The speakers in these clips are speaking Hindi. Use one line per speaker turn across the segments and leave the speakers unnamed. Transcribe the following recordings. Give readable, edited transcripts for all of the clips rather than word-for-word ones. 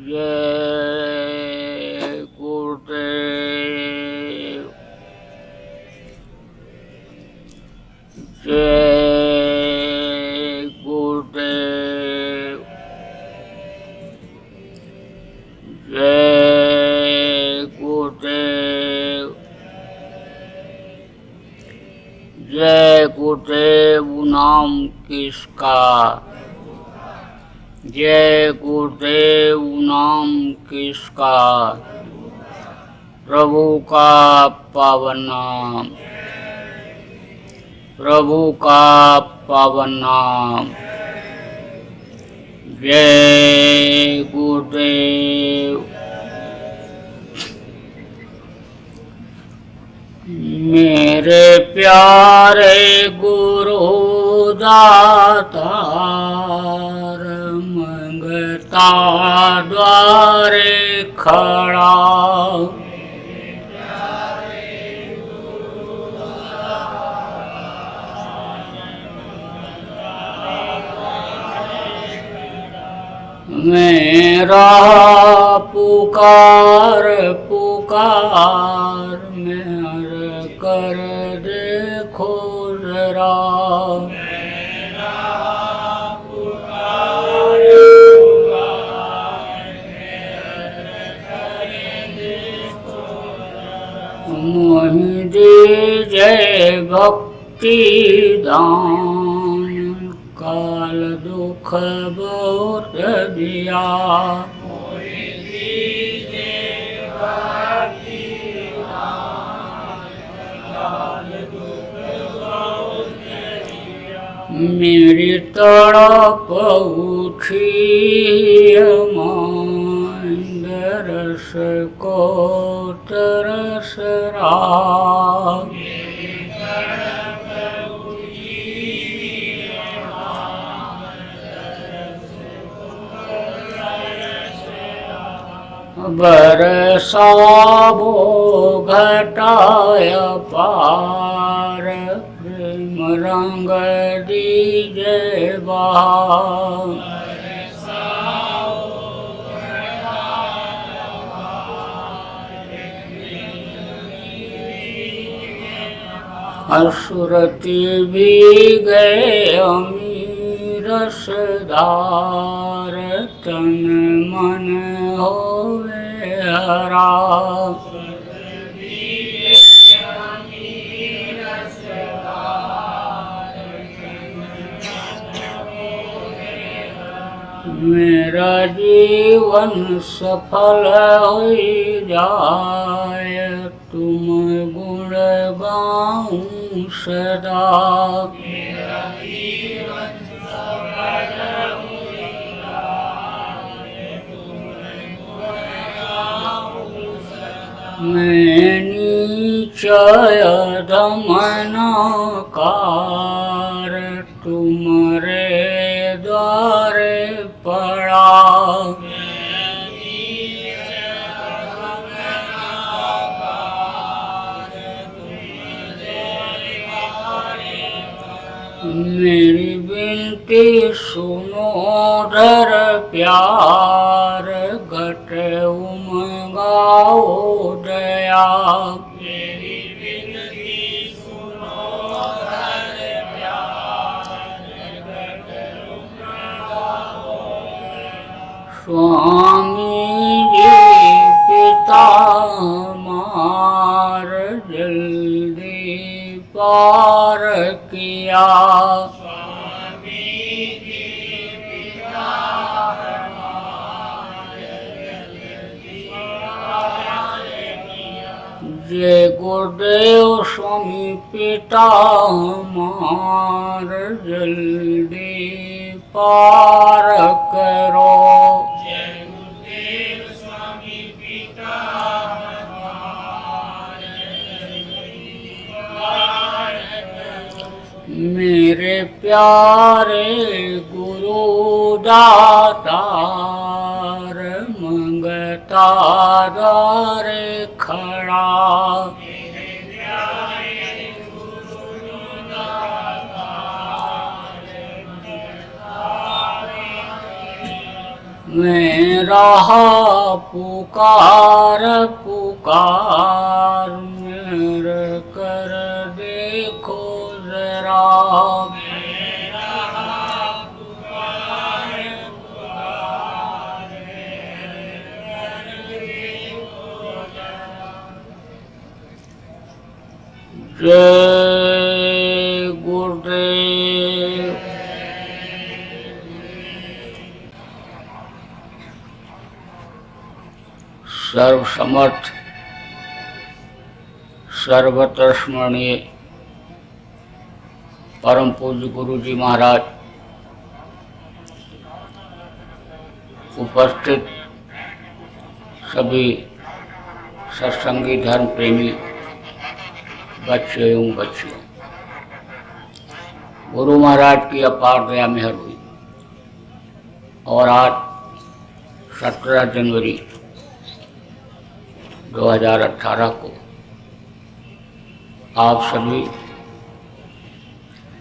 जय गुरुदेव। जय गुरुदेव। जय गुरुदेव। जय गुरुदेव नाम किसका, जय गुरुदेव नाम किसका, प्रभु का पावन नाम, प्रभु का पावन नाम। जय गुरुदेव। मेरे प्यारे गुरु दातार, मंगता द्वारे खड़ा, मेरा पुकार पुकार मेरे कर देखो जरा, मेरा पुकार पुकार मेरे कर देखो जरा, मोहि दीजिए भक्ति दान, काल दुख बहुत दिया, मोहि दीजिए भक्ति दान, काल दुख बहुत दिया। मेरी तड़प उठी मान, दरस को तरस रहा, बरसाबो घटाया पार, प्रेम रंग दीजे बहार, असुरति भी गए अमीर रसदार, तन मन होवे हरा, मेरा जीवन सफल हो जाए, तुम गुण गाऊं सदा, मेरा जीवन सफल हो जाए, तुम गुण गाऊं सदा। मैं निश्चय दमनकार, तुम्हारे द्वारे पड़ा, मेरी विनती सुनो धर प्यार, घट उमगाओ दया, मेरी विनती सुनो धर प्यार, घट उमगाओ दया। स्वामी जी पिता हमार, जल्दी पार किया, स्वामी जी पिता हमारे जल्दी पार किया। जय गुरुदेव स्वामी पिता हमार, जल्दी पार करो, जय गुरुदेव स्वामी पिता मेरे प्यारे गुरु दातार, मंगता द्वारे खड़ा, मेरे प्यारे गुरु दातार, मंगता मेरा पुकार पुकार मेरे कर देखो जरा। जय गुरुदेव। सर्वसमर्थ सर्वत्र स्मरणीय परम पूज्य गुरु जी महाराज, उपस्थित सभी सत्संगी धर्म प्रेमी बच्चे एवं बच्चियों, गुरु महाराज की अपार दया मेहर हुई और आज 17 जनवरी 2018 को आप सभी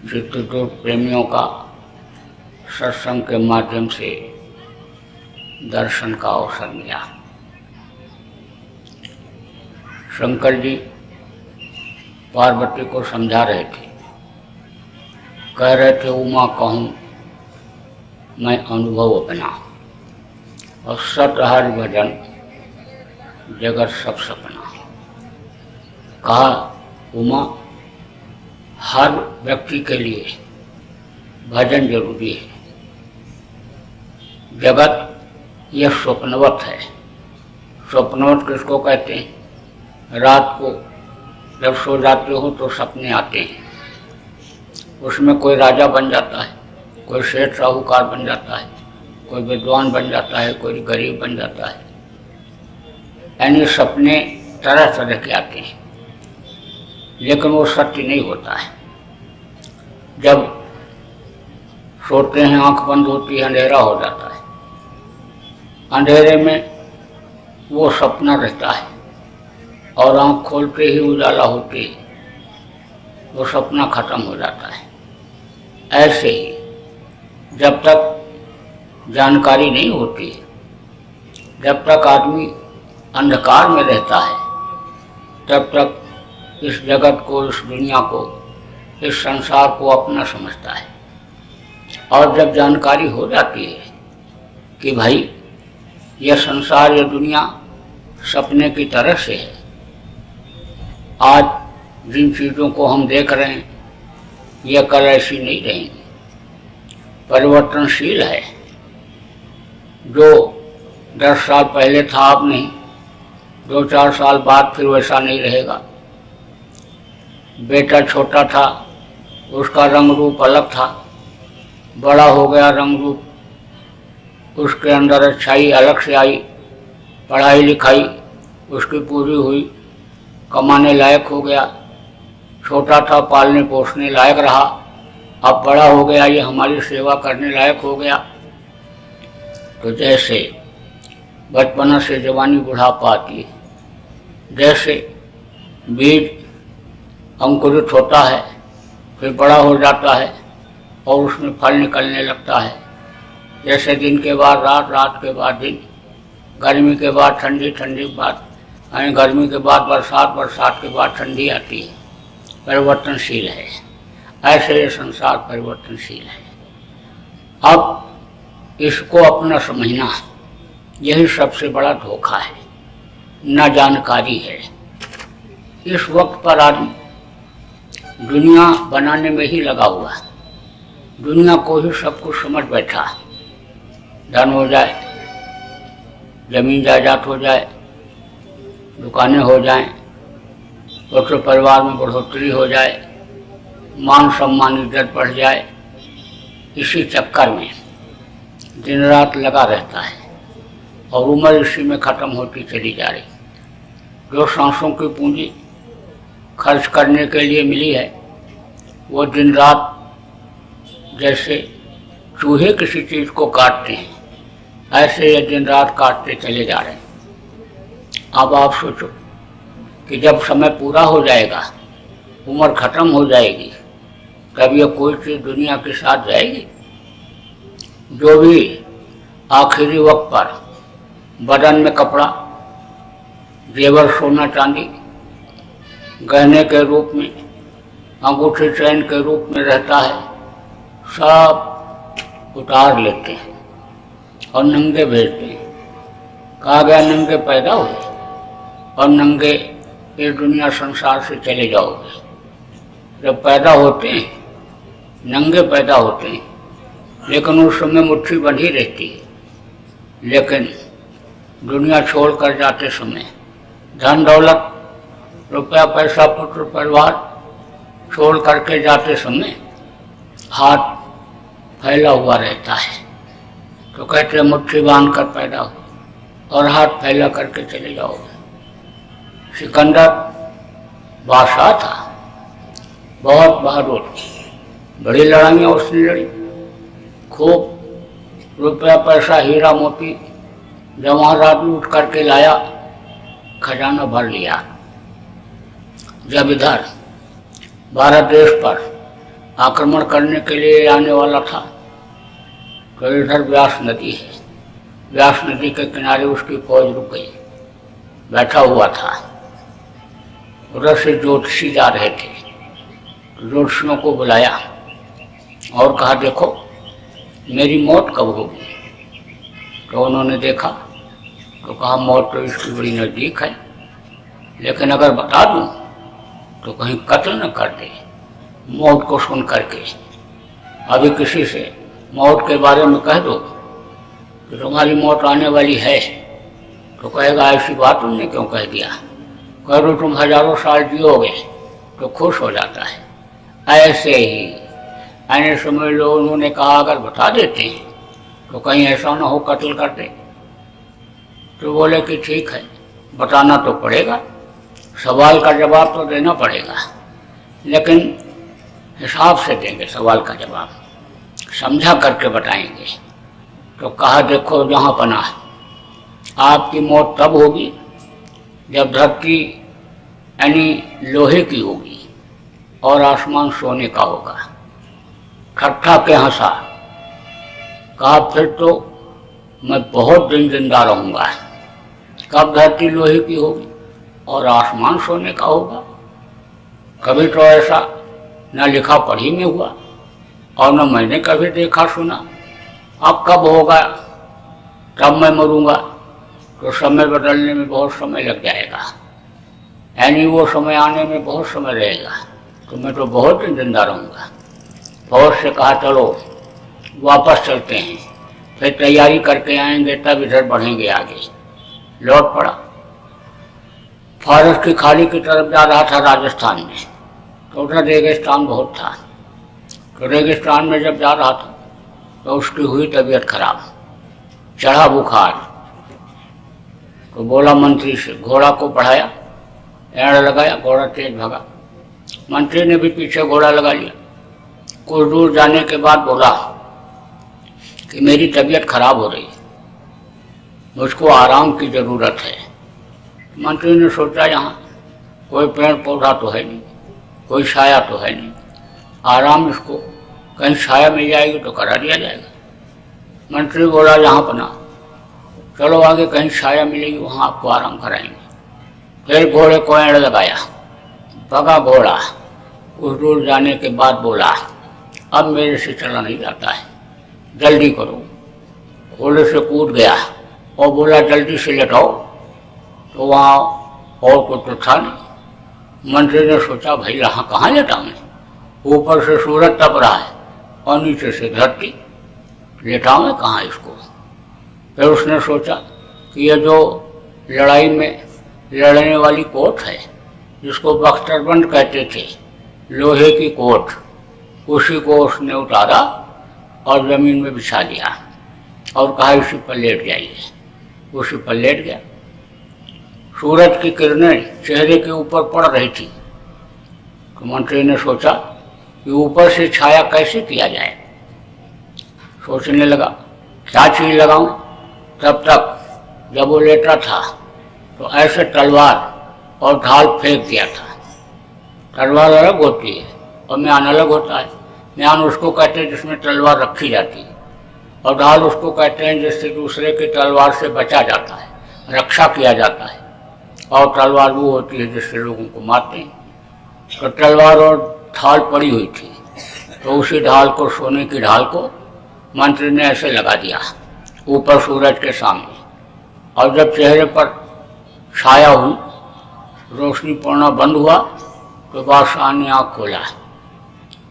चित्रकूट प्रेमियों का सत्संग के माध्यम से दर्शन का अवसर मिला। शंकर जी पार्वती को समझा रहे थे, कह रहे थे उमा कहूँ मैं अनुभव अपना, और सत हरि भजन जगत सब सपना। कहा उमा हर व्यक्ति के लिए भजन जरूरी है। जगत यह स्वप्नवत है। स्वप्नवत किसको कहते हैं? रात को जब सो जाते हो तो सपने आते हैं, उसमें कोई राजा बन जाता है, कोई सेठ साहूकार बन जाता है, कोई विद्वान बन जाता है, कोई गरीब बन जाता है। यानी सपने तरह तरह के आते हैं, लेकिन वो सत्य नहीं होता है। जब सोते हैं आंख बंद होती है, अंधेरा हो जाता है, अंधेरे में वो सपना रहता है और आंख खोलते ही उजाला होती है, वो सपना खत्म हो जाता है। ऐसे ही जब तक जानकारी नहीं होती, जब तक आदमी अंधकार में रहता है, तब तक इस जगत को, इस दुनिया को, इस संसार को अपना समझता है। और जब जानकारी हो जाती है कि भाई यह संसार, यह दुनिया सपने की तरह से है, आज जिन चीज़ों को हम देख रहे हैं यह कल ऐसी नहीं रहेंगी, परिवर्तनशील है। जो 10 साल पहले था अब नहीं, 2-4 साल बाद फिर वैसा नहीं रहेगा। बेटा छोटा था, उसका रंग रूप अलग था, बड़ा हो गया, रंग रूप उसके अंदर अच्छाई अलग से आई, पढ़ाई लिखाई उसकी पूरी हुई, कमाने लायक हो गया। छोटा था, पालने पोसने लायक रहा, अब बड़ा हो गया, ये हमारी सेवा करने लायक हो गया। तो जैसे बचपना से जवानी बुढ़ापा आती है, जैसे बीज अंकुरित होता है, फिर बड़ा हो जाता है और उसमें फल निकलने लगता है। जैसे दिन के बाद रात, रात के बाद दिन, गर्मी के बाद ठंडी, ठंडी के बाद गर्मी के बाद बरसात, बरसात के बाद ठंडी आती है। परिवर्तनशील है। ऐसे ये संसार परिवर्तनशील है। अब इसको अपना समझना यही सबसे बड़ा धोखा है, न जानकारी है। इस वक्त पर आदमी दुनिया बनाने में ही लगा हुआ है, दुनिया को ही सब कुछ समझ बैठा। धन हो जाए, जमीन जायदाद हो जाए, दुकानें हो जाएं, उसके परिवार में बढ़ोतरी हो जाए, मान सम्मान इज्जत बढ़ जाए, इसी चक्कर में दिन रात लगा रहता है और उम्र इसी में ख़त्म होती चली जा रही। जो सांसों की पूंजी खर्च करने के लिए मिली है, वो दिन रात जैसे चूहे किसी चीज़ को काटते हैं, ऐसे ये दिन रात काटते चले जा रहे हैं। अब आप सोचो कि जब समय पूरा हो जाएगा, उम्र ख़त्म हो जाएगी, तब ये कोई चीज़ दुनिया के साथ जाएगी। जो भी आखिरी वक्त पर बदन में कपड़ा, जेवर सोना चांदी, गहने के रूप में, अंगूठी चैन के रूप में रहता है, सब उतार लेते हैं और नंगे भेजते हैं। कहा गया नंगे पैदा हुए और नंगे इस दुनिया संसार से चले जाओगे। जब पैदा होते हैं नंगे पैदा होते हैं, लेकिन उस समय मुट्ठी बंधी रहती है। लेकिन दुनिया छोड़कर जाते समय धन दौलत, रुपया पैसा, पुत्र परिवार छोड़ करके जाते समय हाथ फैला हुआ रहता है। तो कहते मुट्ठी बांध कर पैदा हो और हाथ फैला करके चले जाओगे। सिकंदर बादशाह था, बहुत बहादुर, बड़ी लड़ाइयाँ उसने लड़ी, खूब रुपया पैसा हीरा मोती जवाहरात लूट करके लाया, खजाना भर लिया। जब इधर भारत देश पर आक्रमण करने के लिए आने वाला था तो इधर व्यास नदी है, व्यास नदी के किनारे उसकी फौज रुक गई, बैठा हुआ था। उधर से ज्योतिषी जा रहे थे, ज्योतिषियों को बुलाया और कहा देखो मेरी मौत कब होगी। तो उन्होंने देखा तो कहा मौत तो इसकी बड़ी नज़दीक है, लेकिन अगर बता दूं तो कहीं कत्ल न कर दे। मौत को सुन करके अभी किसी से मौत के बारे में कह दो कि तुम्हारी मौत आने वाली है, तो कहेगा ऐसी बात तुमने क्यों कह दिया। कह दो तुम हजारों साल जियोगे तो खुश हो जाता है। ऐसे ही आने समय लोग उन्होंने कहा अगर बता देते हैं तो कहीं ऐसा ना हो कत्ल कर दे। तो बोले कि ठीक है, बताना तो पड़ेगा, सवाल का जवाब तो देना पड़ेगा, लेकिन हिसाब से देंगे सवाल का जवाब, समझा करके बताएंगे। तो कहा देखो जहाँ पनाह, आपकी मौत तब होगी जब धरती यानी लोहे की होगी और आसमान सोने का होगा। ठट्ठा के हंसा, कहा फिर तो मैं बहुत दिन जिंदा रहूँगा। कब धरती लोहे की होगी और आसमान सोने का होगा? कभी तो ऐसा न लिखा पढ़ी में हुआ और न मैंने कभी देखा सुना। अब कब होगा? तब मैं मरूंगा तो समय बदलने में बहुत समय लग जाएगा, यानी वो समय आने में बहुत समय रहेगा, तो मैं तो बहुत दिन जिंदा रहूँगा। फौज से कहा चलो वापस चलते हैं, फिर तैयारी करके आएंगे, तब इधर बढ़ेंगे आगे। लौट पड़ा, फारस की खाड़ी की तरफ जा रहा था राजस्थान में, तो उधर रेगिस्तान बहुत था। तो रेगिस्तान में जब जा रहा था तो उसकी हुई तबीयत खराब, चढ़ा बुखार। तो बोला मंत्री से, घोड़ा को बढ़ाया, एड़ लगाया, घोड़ा तेज भागा। मंत्री ने भी पीछे घोड़ा लगा लिया। कुछ दूर जाने के बाद बोला कि मेरी तबीयत खराब हो रही है, मुझको आराम की ज़रूरत है। मंत्री ने सोचा यहाँ कोई पेड़ पौधा तो है नहीं, कोई छाया तो है नहीं, आराम इसको कहीं छाया मिल जाएगी तो करा दिया जाएगा। मंत्री बोला यहाँ पना, चलो आगे कहीं छाया मिलेगी वहाँ आपको आराम कराएंगे। फिर घोड़े को एड़ लगाया, भगा घोड़ा। कुछ दूर जाने के बाद बोला अब मेरे से चला नहीं जाता है, जल्दी करो। घोड़े से कूद गया और बोला जल्दी से लेटाओ। तो वहाँ और कुछ तो था नहीं। मंत्री ने सोचा भाई यहाँ कहाँ लेटाऊँ, ऊपर से सूरज तप रहा है और नीचे से धरती, लेटाऊँ कहाँ इसको। फिर उसने सोचा कि ये जो लड़ाई में लड़ने वाली कोट है, जिसको बख्तरबंद कहते थे, लोहे की कोट, उसी को उसने उतारा और ज़मीन में बिछा दिया और कहा इसी पर लेट जाइए। उसी पर लेट गया। सूरज की किरणें चेहरे के ऊपर पड़ रही थी। तो मंत्री ने सोचा कि ऊपर से छाया कैसे किया जाए। सोचने लगा क्या चीज़ लगाऊं। तब तक जब वो लेटा था तो ऐसे तलवार और ढाल फेंक दिया था। तलवार अलग होती है और म्यान अलग होता है। म्यान उसको कहते हैं जिसमें तलवार रखी जाती है, और ढाल उसको कहते हैं जिससे दूसरे की तलवार से बचा जाता है, रक्षा किया जाता है। और तलवार वो होती है जिससे लोगों को मारते हैं। तो तलवार और ढाल पड़ी हुई थी, तो उसी ढाल को, सोने की ढाल को मंत्री ने ऐसे लगा दिया ऊपर सूरज के सामने। और जब चेहरे पर छाया हुई, रोशनी पड़ना बंद हुआ, तो बादशाह ने आँख खोला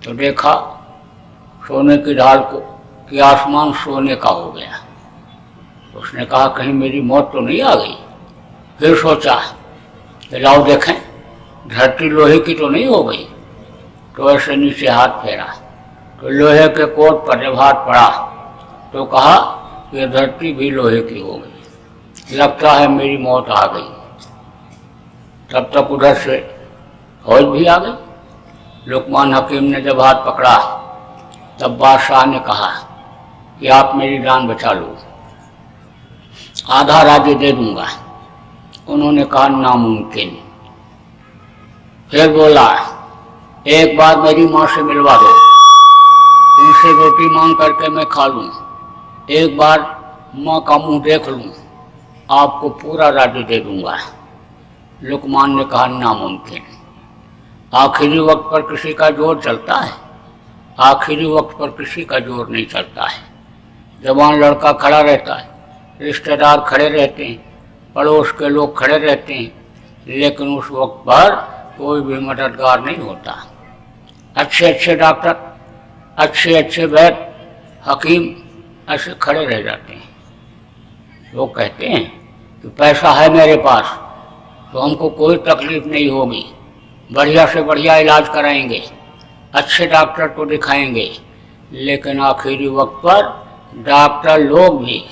तो देखा सोने की ढाल को कि आसमान सोने का हो गया। उसने कहा कहीं मेरी मौत तो नहीं आ गई। फिर सोचा कि लाओ देखें धरती लोहे की तो नहीं हो गई। तो ऐसे नीचे हाथ फेरा तो लोहे के कोट पर जब हाथ पड़ा तो कहा कि धरती भी लोहे की हो गई, लगता है मेरी मौत आ गई। तब तक उधर से होश भी आ गई। लुकमान हकीम ने जब हाथ पकड़ा तब बादशाह ने कहा कि आप मेरी जान बचा लो, आधा राज्य दे दूंगा। उन्होंने कहा नामुमकिन। फिर बोला एक बार मेरी माँ से मिलवा दो, उनसे रोटी मांग करके मैं खा लूँ, एक बार माँ का मुंह देख लूँ, आपको पूरा राज्य दे दूंगा। लुकमान ने कहा नामुमकिन। आखिरी वक्त पर किसी का जोर चलता है? आखिरी वक्त पर किसी का जोर नहीं चलता है। जवान लड़का खड़ा रहता है, रिश्तेदार खड़े रहते हैं, पड़ोस के लोग खड़े रहते हैं, लेकिन उस वक्त पर कोई भी मददगार नहीं होता। अच्छे अच्छे डॉक्टर, अच्छे अच्छे वैद्य, हकीम ऐसे खड़े रह जाते हैं। लोग कहते हैं कि पैसा है मेरे पास तो हमको कोई तकलीफ नहीं होगी, बढ़िया से बढ़िया इलाज कराएंगे, अच्छे डॉक्टर को दिखाएंगे। लेकिन आखिरी वक्त पर डॉक्टर लोग भी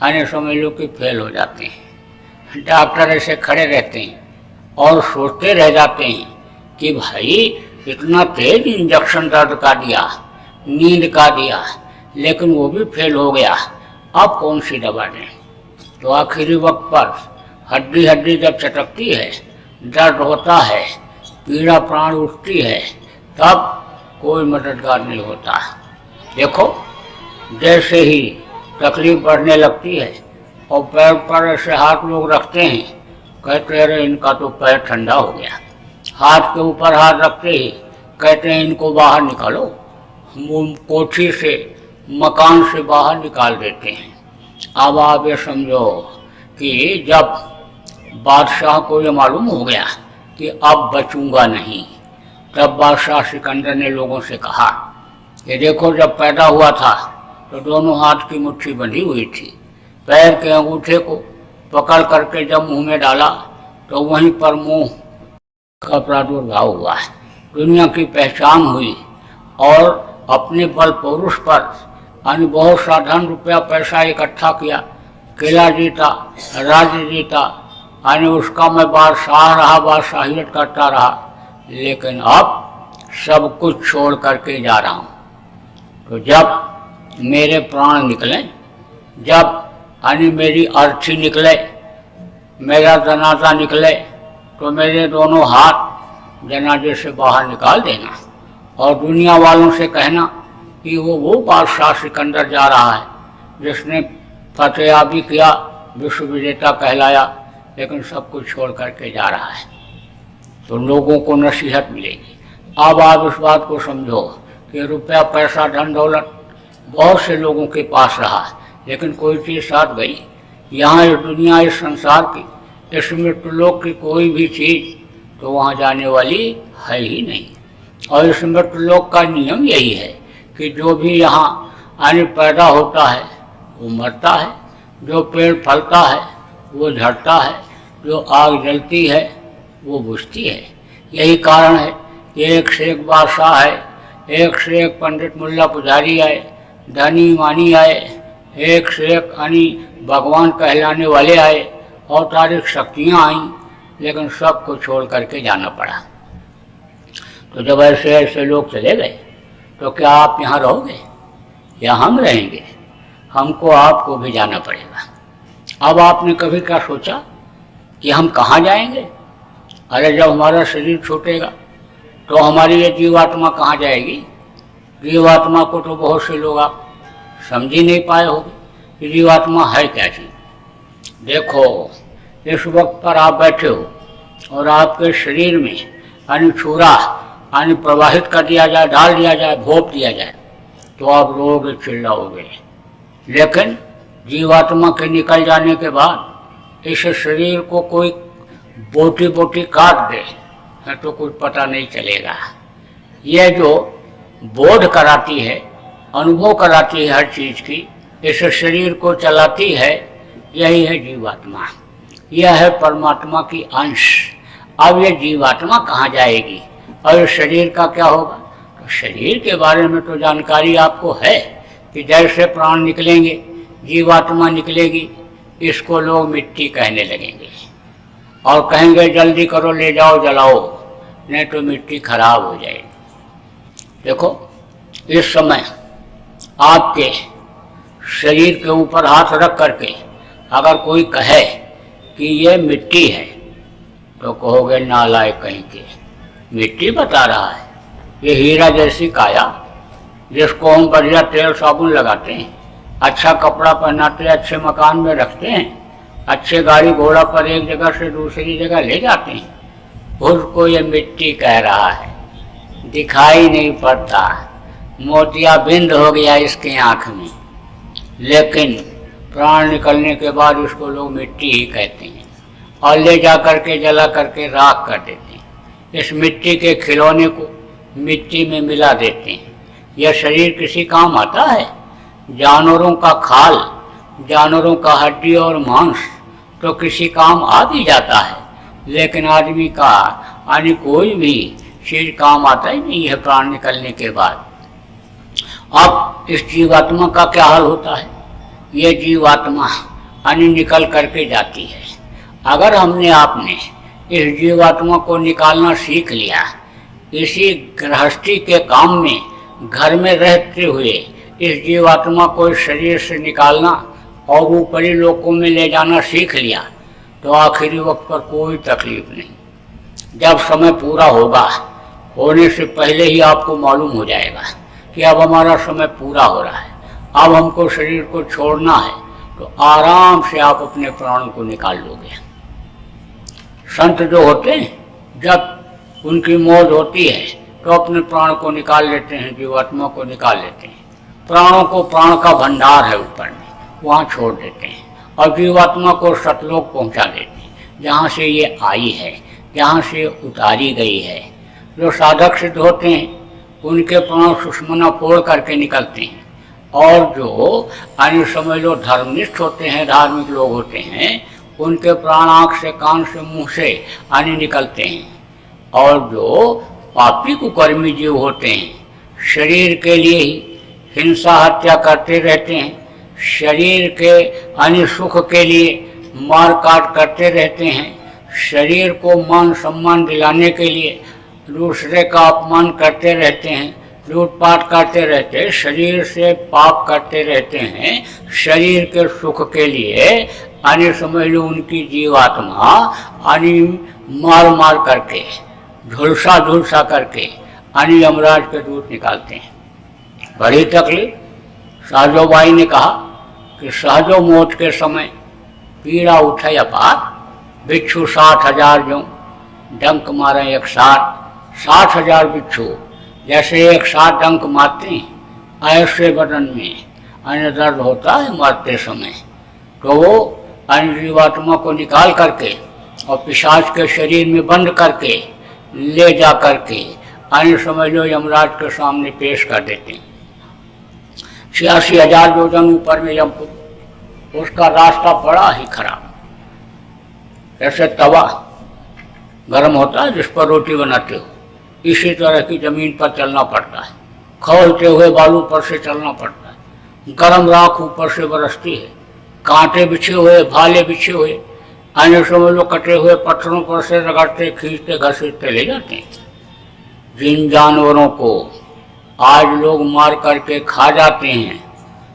अन्य समझ लो कि फेल हो जाते हैं। डॉक्टर ऐसे खड़े रहते हैं और सोचते रह जाते हैं कि भाई इतना तेज इंजेक्शन दर्द का दिया, नींद का दिया, लेकिन वो भी फेल हो गया, अब कौन सी दवा दें। तो आखिरी वक्त पर हड्डी हड्डी जब चटकती है, दर्द होता है, पीड़ा प्राण उठती है, तब कोई मददगार नहीं होता। देखो जैसे ही तकलीफ बढ़ने लगती है और पैर पर ऐसे हाथ लोग रखते हैं, कहते हैं इनका तो पैर ठंडा हो गया। हाथ के ऊपर हाथ रखते ही कहते हैं इनको बाहर निकालो, कोठी से, मकान से बाहर निकाल देते हैं। अब आप ये समझो कि जब बादशाह को ये मालूम हो गया कि अब बचूंगा नहीं, तब बादशाह सिकंदर ने लोगों से कहा कि देखो जब पैदा हुआ था तो दोनों हाथ की मुट्ठी बंधी हुई थी, पैर के अंगूठे को पकड़ करके जब मुंह में डाला तो वहीं पर मुंह का प्रादुर्भाव हुआ, दुनिया की पहचान हुई और अपने बल पौरुष पर अन्य बहुत सा धन रुपया पैसा इकट्ठा किया, किला जीता, राज्य जीता, यानी उसका मैं बादशाह रहा, बादशाहियत करता रहा, लेकिन अब सब कुछ छोड़ करके जा रहा हूँ। तो जब मेरे प्राण निकले, जब यानी मेरी अर्थी निकले, मेरा जनाजा निकले, तो मेरे दोनों हाथ जनाजे से बाहर निकाल देना और दुनिया वालों से कहना कि वो बादशाह सिकंदर जा रहा है जिसने फतेहाबी किया, विश्व विजेता कहलाया, लेकिन सब कुछ छोड़ करके जा रहा है। तो लोगों को नसीहत मिलेगी। अब आप इस बात को समझो कि रुपया पैसा धन दौलत बहुत से लोगों के पास रहा, लेकिन कोई चीज़ साथ गई। यहाँ इस दुनिया, इस संसार की, इस मृत्युलोक की कोई भी चीज़ तो वहाँ जाने वाली है ही नहीं। और इस मृत्युलोक का नियम यही है कि जो भी यहाँ आने पैदा होता है वो मरता है, जो पेड़ फलता है वो झड़ता है, जो आग जलती है वो बुझती है। यही कारण है कि एक से एक बादशाह आए, एक से एक पंडित मुल्ला पुजारी आए, धनी मानी आए, एक से एक यानी भगवान कहलाने वाले आए, और तारीख शक्तियाँ आईं, लेकिन सबको छोड़ करके जाना पड़ा। तो जब ऐसे ऐसे लोग चले गए तो क्या आप यहाँ रहोगे या हम रहेंगे? हमको आपको भी जाना पड़ेगा। अब आपने कभी क्या सोचा कि हम कहाँ जाएंगे? अरे जब हमारा शरीर छूटेगा तो हमारी ये जीवात्मा कहाँ जाएगी? जीवात्मा को तो बहुत से लोग आप समझ ही नहीं पाए होगे कि जीवात्मा है क्या चीज। देखो, इस वक्त पर आप बैठे हो और आपके शरीर में यानी छुरा यानी प्रवाहित कर दिया जाए, डाल दिया जाए, भोंप दिया जाए, तो आप रोगे, चिल्लाओगे। लेकिन जीवात्मा के निकल जाने के बाद इस शरीर को कोई बोटी बोटी काट दे तो कुछ पता नहीं चलेगा। यह जो बोध कराती है, अनुभव कराती है हर चीज की, इस शरीर को चलाती है, यही है जीवात्मा। यह है परमात्मा की अंश। अब यह जीवात्मा कहाँ जाएगी और शरीर का क्या होगा? तो शरीर के बारे में तो जानकारी आपको है कि जैसे प्राण निकलेंगे जीवात्मा निकलेगी। इसको लोग मिट्टी कहने लगेंगे और कहेंगे जल्दी करो, ले जाओ, जलाओ, नहीं तो मिट्टी खराब हो जाएगी। देखो, इस समय आपके शरीर के ऊपर हाथ रख करके अगर कोई कहे कि ये मिट्टी है तो कहोगे नालायक कहीं के, मिट्टी बता रहा है। ये हीरा जैसी काया जिसको हम बढ़िया तेल साबुन लगाते हैं, अच्छा कपड़ा पहनाते हैं, अच्छे मकान में रखते हैं, अच्छे गाड़ी घोड़ा पर एक जगह से दूसरी जगह ले जाते हैं, उसको ये मिट्टी कह रहा है। दिखाई नहीं पड़ता, मोतियाबिंद हो गया इसके आँख में, लेकिन प्राण निकलने के बाद उसको लोग मिट्टी ही कहते हैं और ले जा करके जला करके राख कर देते हैं। इस मिट्टी के खिलौने को मिट्टी में मिला देते हैं। यह शरीर किसी काम आता है? जानवरों का खाल, जानवरों का हड्डी और मांस तो किसी काम आ भी जाता है, लेकिन आदमी का यानी कोई भी चीज काम आता ही नहीं है प्राण निकलने के बाद। अब इस जीवात्मा का क्या हाल होता है? ये जीवात्मा यानी निकल करके जाती है। अगर हमने आपने इस जीवात्मा को निकालना सीख लिया, इसी गृहस्थी के काम में घर में रहते हुए इस जीवात्मा को इस शरीर से निकालना और ऊपरी लोकों में ले जाना सीख लिया, तो आखिरी वक्त पर कोई तकलीफ नहीं। जब समय पूरा होगा, होने से पहले ही आपको मालूम हो जाएगा कि अब हमारा समय पूरा हो रहा है, अब हमको शरीर को छोड़ना है, तो आराम से आप अपने प्राण को निकाल लोगे। संत जो होते हैं, जब उनकी मौत होती है तो अपने प्राण को निकाल लेते हैं, जीवात्मा को निकाल लेते हैं। प्राणों को, प्राण का भंडार है ऊपर में, वहाँ छोड़ देते हैं और जीवात्मा को सतलोक पहुँचा देते हैं, जहाँ से ये आई है, जहाँ से उतारी गई है। जो साधक सिद्ध होते हैं उनके प्राण सुषमना फोड़ करके निकलते हैं, और जो अन्य समझ लो धर्मनिष्ठ होते हैं, धार्मिक लोग होते हैं, उनके प्राण आँख से, कान से, मुँह से अन्य निकलते हैं। और जो पापी कुकर्मी जीव होते हैं, शरीर के लिए ही हिंसा हत्या करते रहते हैं, शरीर के अन्य सुख के लिए मार काट करते रहते हैं, शरीर को मान सम्मान दिलाने के लिए दूसरे का अपमान करते रहते हैं, लूटपाट करते रहते हैं, शरीर से पाप करते रहते हैं, शरीर के सुख के लिए अन्य समझ लो उनकी जीवात्मा अन्य मार मार करके, झुलसा झुलसा करके अन्य यमराज के दूत निकालते हैं। बड़ी तकलीफ। सहजोबाई ने कहा कि सहजो मौत के समय पीड़ा उठे अपार, बिच्छू 60,000 जो डंक मारे 60,000 बिच्छू जैसे 160 डंक मारते हैं, ऐसे बदन में अन्य दर्द होता है मरते समय। तो वो अन्य जीवात्मा को निकाल करके और पिशाच के शरीर में बंद करके ले जा करके अन्य समझ लो यमराज के सामने पेश कर देते हैं। 86,000 योजन ऊपर में यमपुर, उसका रास्ता बड़ा ही खराब, ऐसे तवा गर्म होता है जिस पर रोटी बनाते हो, इसी तरह की जमीन पर चलना पड़ता है, खौलते हुए बालू पर से चलना पड़ता है, गर्म राख ऊपर से बरसती है, कांटे बिछे हुए, भाले बिछे हुए, अन्य समझ लो कटे हुए पत्थरों पर से रगड़ते, खींचते, घसीटते ले जाते हैं। जिन जानवरों को आज लोग मार करके खा जाते हैं,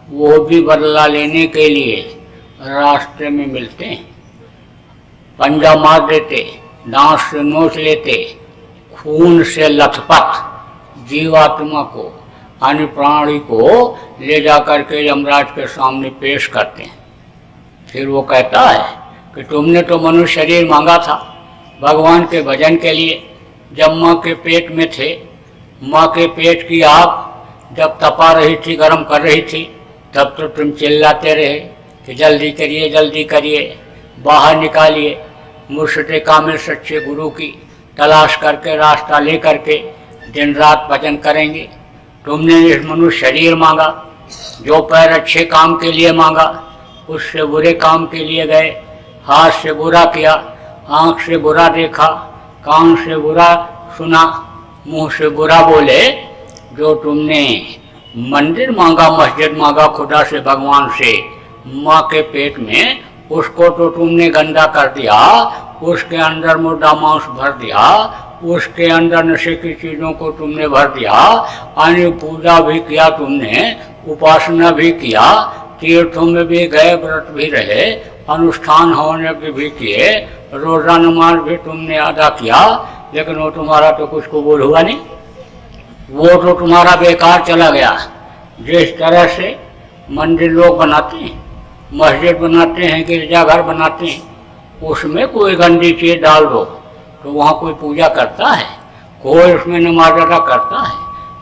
वो भी बदला लेने के लिए रास्ते में मिलते हैं। पंजा मार देते, दांत से नोच लेते, खून से लथपथ जीवात्मा को अन्य प्राणी को ले जा करके यमराज के सामने पेश करते हैं। फिर वो कहता है कि तुमने तो मनुष्य शरीर मांगा था भगवान के भजन के लिए, जब माँ के पेट में थे। माँ के पेट की आग जब तपा रही थी, गर्म कर रही थी, तब तो तुम चिल्लाते रहे कि जल्दी करिए, जल्दी करिए, बाहर निकालिए। मुर्शिद कामिल सच्चे गुरु की तलाश करके, रास्ता ले करके दिन रात भजन करेंगे। तुमने इस मनुष्य शरीर मांगा, जो पैर अच्छे काम के लिए मांगा, उससे बुरे काम के लिए गए। हाथ से बुरा किया, आँख से बुरा देखा, कान से बुरा सुना, मुंह से बुरा बोले। जो तुमने मंदिर मांगा, मस्जिद मांगा खुदा से, भगवान से, माँ के पेट में, उसको तो तुमने गंदा कर दिया, उसके अंदर मुर्दा मांस भर दिया, उसके अंदर नशे की चीज़ों को तुमने भर दिया। अन्य पूजा भी किया तुमने, उपासना भी किया, तीर्थों में भी गए, व्रत भी रहे, अनुष्ठान होने भी किए, रोज़ा नमाज भी तुमने अदा किया, लेकिन वो तुम्हारा तो कुछ कबूल हुआ नहीं। वो तो तुम्हारा बेकार चला गया। जिस तरह से मंदिर लोग बनाते हैं, मस्जिद बनाते हैं, गिरजाघर बनाते हैं, उसमें कोई गंदी चीज़ डाल दो तो वहाँ कोई पूजा करता है, कोई उसमें नमाज अदा करता है,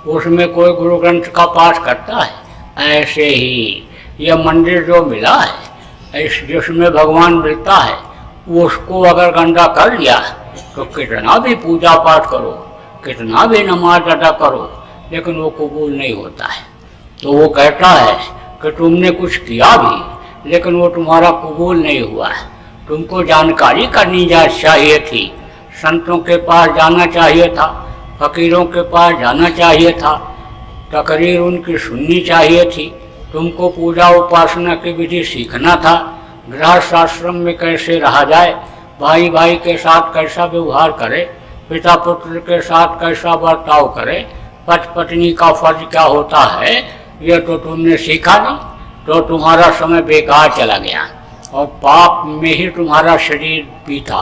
उसमें कोई गुरु ग्रंथ का पाठ करता है। ऐसे ही यह मंदिर जो मिला है, जिसमें भगवान मिलता है, उसको अगर गंदा कर लिया तो कितना भी पूजा पाठ करो, कितना भी नमाज अदा करो, लेकिन वो कबूल नहीं होता है। तो वो कहता है कि तुमने कुछ किया भी, लेकिन वो तुम्हारा कबूल नहीं हुआ है। तुमको जानकारी करनी चाहिए थी, संतों के पास जाना चाहिए था, फकीरों के पास जाना चाहिए था, तकरीर उनकी सुननी चाहिए थी, तुमको पूजा उपासना की विधि सीखना था, गृहस्थ आश्रम में कैसे रहा जाए, भाई भाई के साथ कैसा व्यवहार करे, पिता पुत्र के साथ कैसा बर्ताव करे, पति पत्नी का फर्ज क्या होता है, ये तो तुमने सीखा नहीं, तो तुम्हारा समय बेकार चला गया और पाप में ही तुम्हारा शरीर बीता।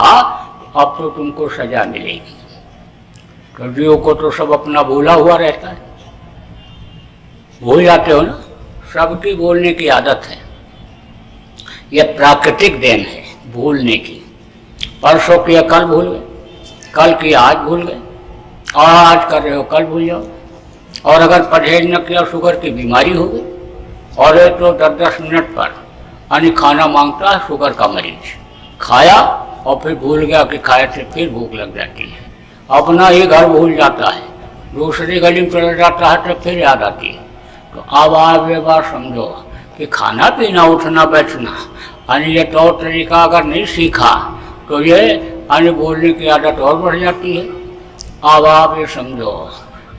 अब तो तुमको सजा मिलेगी। तो जीव को तो सब अपना भूला हुआ रहता है, भूल जाते हो ना, सबकी भूलने की आदत है। यह प्राकृतिक देन है भूलने की। परसों की कल भूल गए, कल की आज भूल गए, और आज कर रहे हो कल भूल जाओ। और अगर परहेज न किया, शुगर की बीमारी हो गई, और ये तो 10-10 मिनट पर यानी खाना मांगता है शुगर का मरीज, खाया और फिर भूल गया कि खाए थे, फिर भूख लग जाती है, अपना ही घर भूल जाता है, दूसरी गली में चला जाता है तो फिर याद आती है। तो अब आप ये बात समझो कि खाना पीना, उठना बैठना, यानी ये तौर तरीका अगर नहीं सीखा तो ये यानी बोलने की आदत और बढ़ जाती है। अब आप ये समझो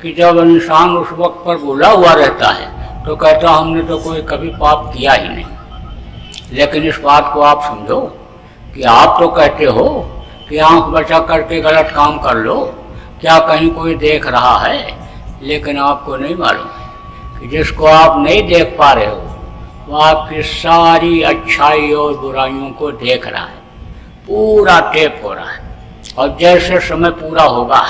कि जब इंसान उस वक्त पर भूला हुआ रहता है तो कहता हमने तो कोई कभी पाप किया ही नहीं। लेकिन इस बात को आप समझो कि आप तो कहते हो कि आंख बचा करके गलत काम कर लो, क्या कहीं कोई देख रहा है, लेकिन आपको नहीं मालूम कि जिसको आप नहीं देख पा रहे हो वो आपकी सारी अच्छाई और बुराइयों को देख रहा है, पूरा टेप हो रहा है। और जैसे समय पूरा होगा,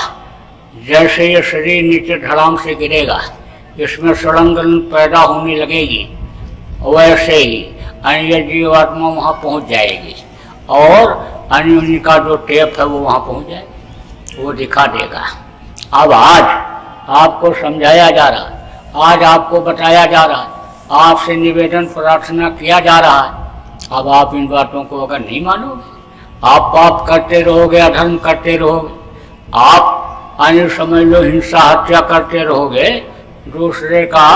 जैसे ये शरीर नीचे धड़ाम से गिरेगा, इसमें सड़ंगन पैदा होने लगेगी, वैसे ही अन्य जीवात्मा वहाँ पहुँच जाएगी और अन्य उनका जो टेप है वो वहाँ पहुँच जाएगा, वो दिखा देगा। अब आज आपको समझाया जा रहा है, आज आपको बताया जा रहा है, आपसे निवेदन प्रार्थना किया जा रहा है। अब आप इन बातों को अगर नहीं मानोगे, आप पाप करते रहोगे, अधर्म करते रहोगे, आप अन्य समझ लो हिंसा हत्या करते रहोगे, दूसरे का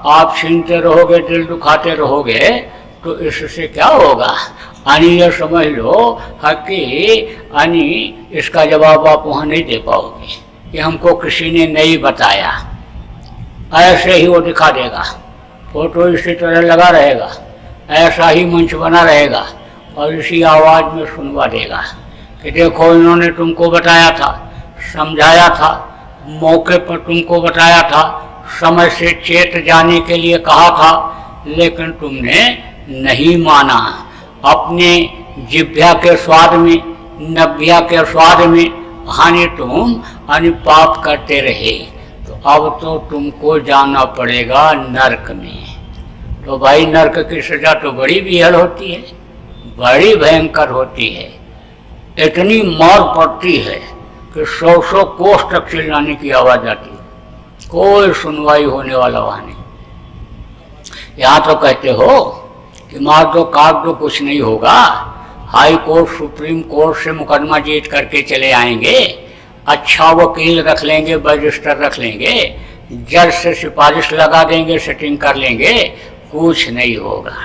आप छीनते रहोगे, दिल दुखाते रहोगे, तो इससे क्या होगा? यानी ये समझ लो कि यानी इसका जवाब आप वहाँ नहीं दे पाओगे कि हमको किसी ने नहीं बताया, ऐसे ही वो दिखा देगा, फोटो इसी तरह लगा रहेगा, ऐसा ही मंच बना रहेगा और इसी आवाज़ में सुनवा देगा कि देखो इन्होंने तुमको बताया था, समझाया था, मौके पर तुमको बताया था, समय से चेत जाने के लिए कहा था, लेकिन तुमने नहीं माना। अपने जिह्वा के स्वाद में, नभ्या के स्वाद में हानि तुम पाप करते रहे। तो अब तो तुमको जाना पड़ेगा नरक में। तो भाई नरक की सजा तो बड़ी विहल होती है, बड़ी भयंकर होती है। इतनी मार पड़ती है कि 100 कोस तक चिल्लाने की आवाज आती है, कोई सुनवाई होने वाला वहां नहीं। यहाँ तो कहते हो कि मार दो काट दो कुछ नहीं होगा, हाई कोर्ट सुप्रीम कोर्ट से मुकदमा जीत करके चले आएंगे, अच्छा वकील रख लेंगे, रजिस्टर रख लेंगे, जज से सिफारिश लगा देंगे, सेटिंग कर लेंगे, कुछ नहीं होगा।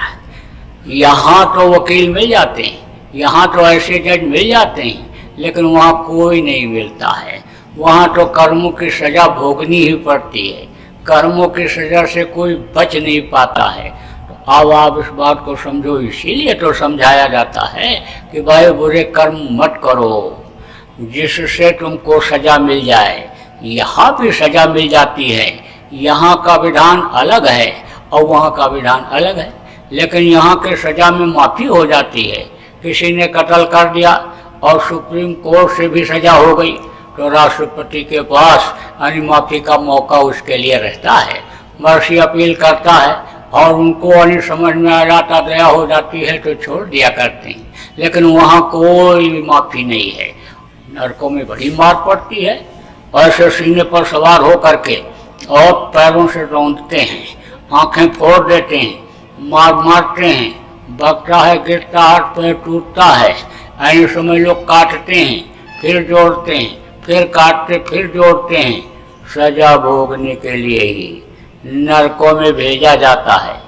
यहाँ तो वकील मिल जाते हैं, यहाँ तो ऐसे जज मिल जाते हैं, लेकिन वहाँ कोई नहीं मिलता है। वहाँ तो कर्मों की सजा भोगनी ही पड़ती है, कर्मों की सजा से कोई बच नहीं पाता है। तो अब आप इस बात को समझो, इसीलिए तो समझाया जाता है कि भाई बुरे कर्म मत करो जिससे तुमको सजा मिल जाए। यहाँ भी सजा मिल जाती है, यहाँ का विधान अलग है और वहाँ का विधान अलग है, लेकिन यहाँ के सजा में माफ़ी हो जाती है। किसी ने कत्ल कर दिया और सुप्रीम कोर्ट से भी सजा हो गई तो राष्ट्रपति के पास माफ़ी का मौका उसके लिए रहता है, मर्सी अपील करता है और उनको समझ में आ जाता, दया हो जाती है तो छोड़ दिया करते हैं। लेकिन वहाँ कोई माफ़ी नहीं है, नरकों में बड़ी मार पड़ती है। ऐसे सीने पर सवार हो करके और पैरों से रौंदते हैं, आंखें फोड़ देते हैं, मारते हैं, बकता है, गिरता है, पैर टूटता है। ऐसे समय लोग काटते हैं, फिर जोड़ते हैं, फिर काटते, फिर जोड़ते हैं, सजा भोगने के लिए ही नरकों में भेजा जाता है।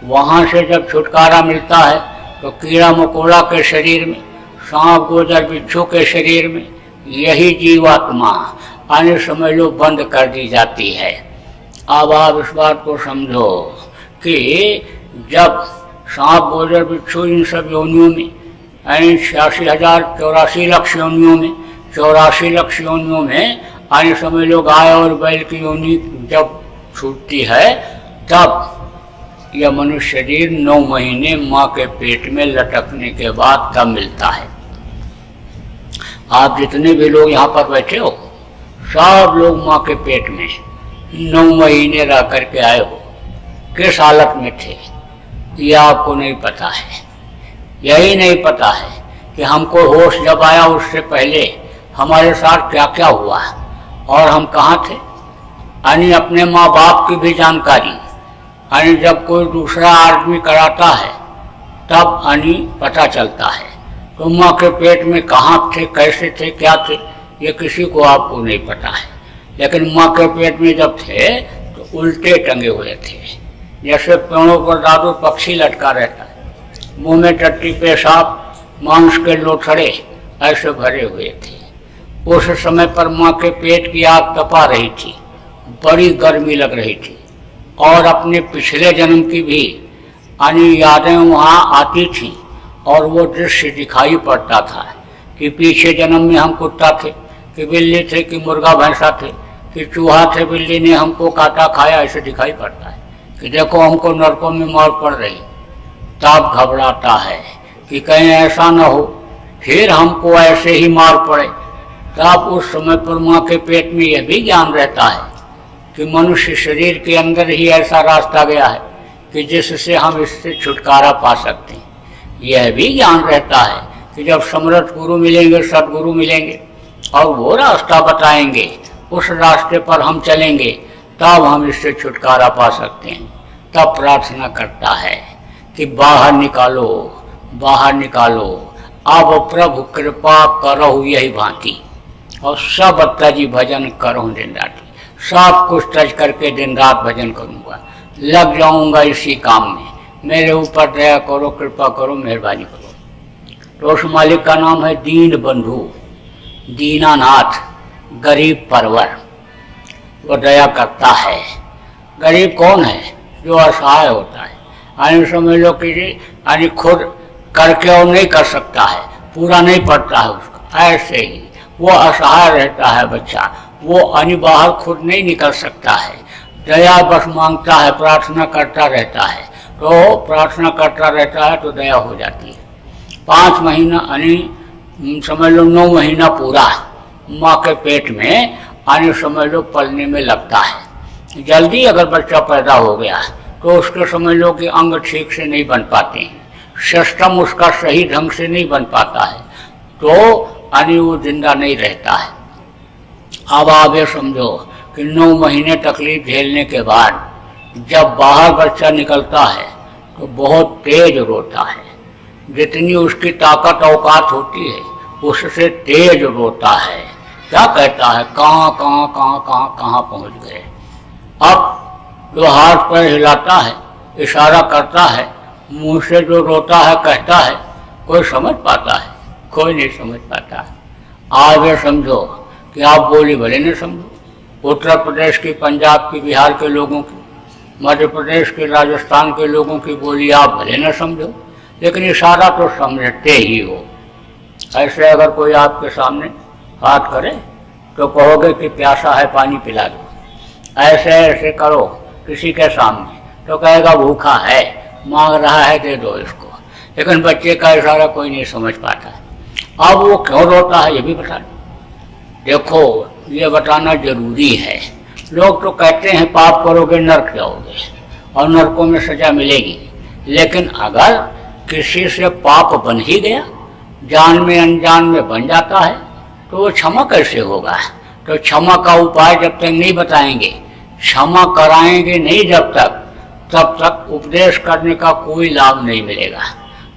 वहाँ से जब छुटकारा मिलता है तो कीड़ा मकोड़ा के शरीर में, सांप गोजर बिच्छू के शरीर में यही जीवात्मा आने समय लो बंद कर दी जाती है। अब आप इस बात को समझो कि जब सांप गोजर बिच्छू इन सब योनियों में 86,084 लाख योनियों में 84 लाख योनियों में आने समय लोग गाय और बैल की योनि जब छूटती है तब यह मनुष्य शरीर 9 महीने माँ के पेट में लटकने के बाद तब मिलता है। आप जितने भी लोग यहाँ पर बैठे हो सब लोग माँ के पेट में 9 महीने रह करके आए हो, किस हालत में थे यह आपको नहीं पता है। यही नहीं पता है कि हमको होश जब आया उससे पहले हमारे साथ क्या क्या हुआ और हम कहाँ थे। अपने माँ बाप की भी जानकारी जब कोई दूसरा आदमी कराता है तब पता चलता है। तो माँ के पेट में कहाँ थे, कैसे थे, क्या थे, ये किसी को आपको नहीं पता है। लेकिन माँ के पेट में जब थे तो उल्टे टंगे हुए थे, जैसे पेड़ों पर दादू पक्षी लटका रहता है, मुंह में टट्टी पेशाब मांस के लोथड़े ऐसे भरे हुए थे। उस समय पर माँ के पेट की आग तपा रही थी, बड़ी गर्मी लग रही थी और अपने पिछले जन्म की भी यादें वहाँ आती थी और वो दृश्य दिखाई पड़ता था कि पीछे जन्म में हम कुत्ता थे, कि बिल्ली थे, कि मुर्गा भैंसा थे, कि चूहा थे, बिल्ली ने हमको काटा खाया, ऐसे दिखाई पड़ता है कि देखो हमको नरकों में मार पड़ रही। तब घबराता है कि कहीं ऐसा न हो फिर हमको ऐसे ही मार पड़े। तब उस समय पर माँ के पेट में यह भी ज्ञान रहता है कि मनुष्य शरीर के अंदर ही ऐसा रास्ता गया है कि जिससे हम इससे छुटकारा पा सकते हैं। यह भी ज्ञान रहता है कि जब समर्थ गुरु मिलेंगे, सदगुरु मिलेंगे और वो रास्ता बताएंगे, उस रास्ते पर हम चलेंगे तब हम इससे छुटकारा पा सकते हैं। तब प्रार्थना करता है कि बाहर निकालो, बाहर निकालो, अब प्रभु कृपा करो यही भांति, और सब तजी भजन करो दिन रात। सब कुछ तज करके दिन रात भजन करूँगा, लग जाऊँगा इसी काम में, मेरे ऊपर दया करो, कृपा करो, मेहरबानी करो। तो उस मालिक का नाम है दीन बंधु, दीनानाथ, गरीब परवर। वो दया करता है। गरीब कौन है? जो असहाय होता है। समझ लो कि खुद करके और नहीं कर सकता है, पूरा नहीं पड़ता है उसका, ऐसे ही वो असहाय रहता है बच्चा, वो बाहर खुद नहीं निकल सकता है, दया बस मांगता है, प्रार्थना करता रहता है। तो प्रार्थना करता रहता है तो दया हो जाती है। 5 महीना समझ लो 9 महीना पूरा माँ के पेट में आने समझ लो पलने में लगता है। जल्दी अगर बच्चा पैदा हो गया तो उसके समझ लो कि अंग ठीक से नहीं बन पाते हैं, सिस्टम उसका सही ढंग से नहीं बन पाता है, तो यानी वो जिंदा नहीं रहता है। अब आप ये समझो कि 9 महीने तकलीफ झेलने के बाद जब बाहर बच्चा निकलता है तो बहुत तेज रोता है, जितनी उसकी ताकत औकात होती है उससे तेज रोता है। क्या कहता है, कहाँ कहाँ कहाँ कहाँ कहाँ पहुँच गए। अब जो हाथ पैर हिलाता है, इशारा करता है, मुंह से जो रोता है कहता है, कोई समझ पाता है? कोई नहीं समझ पाता है। आप ये समझो कि आप बोली भले नहीं समझो, उत्तर प्रदेश की, पंजाब की, बिहार के लोगों की, मध्य प्रदेश के, राजस्थान के लोगों की बोली आप भले न समझो, लेकिन इशारा तो समझते ही हो। ऐसे अगर कोई आपके सामने हाथ करे तो कहोगे कि प्यासा है पानी पिला दो, ऐसे ऐसे करो किसी के सामने तो कहेगा भूखा है, मांग रहा है दे दो इसको। लेकिन बच्चे का इशारा कोई नहीं समझ पाता है। अब वो क्यों रोता है ये भी बता दो। देखो ये बताना जरूरी है। लोग तो कहते हैं पाप करोगे नर्क जाओगे और नर्कों में सजा मिलेगी, लेकिन अगर किसी से पाप बन ही गया, जान में अनजान में बन जाता है, तो वो क्षमा कैसे होगा। तो क्षमा का उपाय जब तक नहीं बताएंगे, क्षमा कराएंगे नहीं जब तक, तब तक उपदेश करने का कोई लाभ नहीं मिलेगा।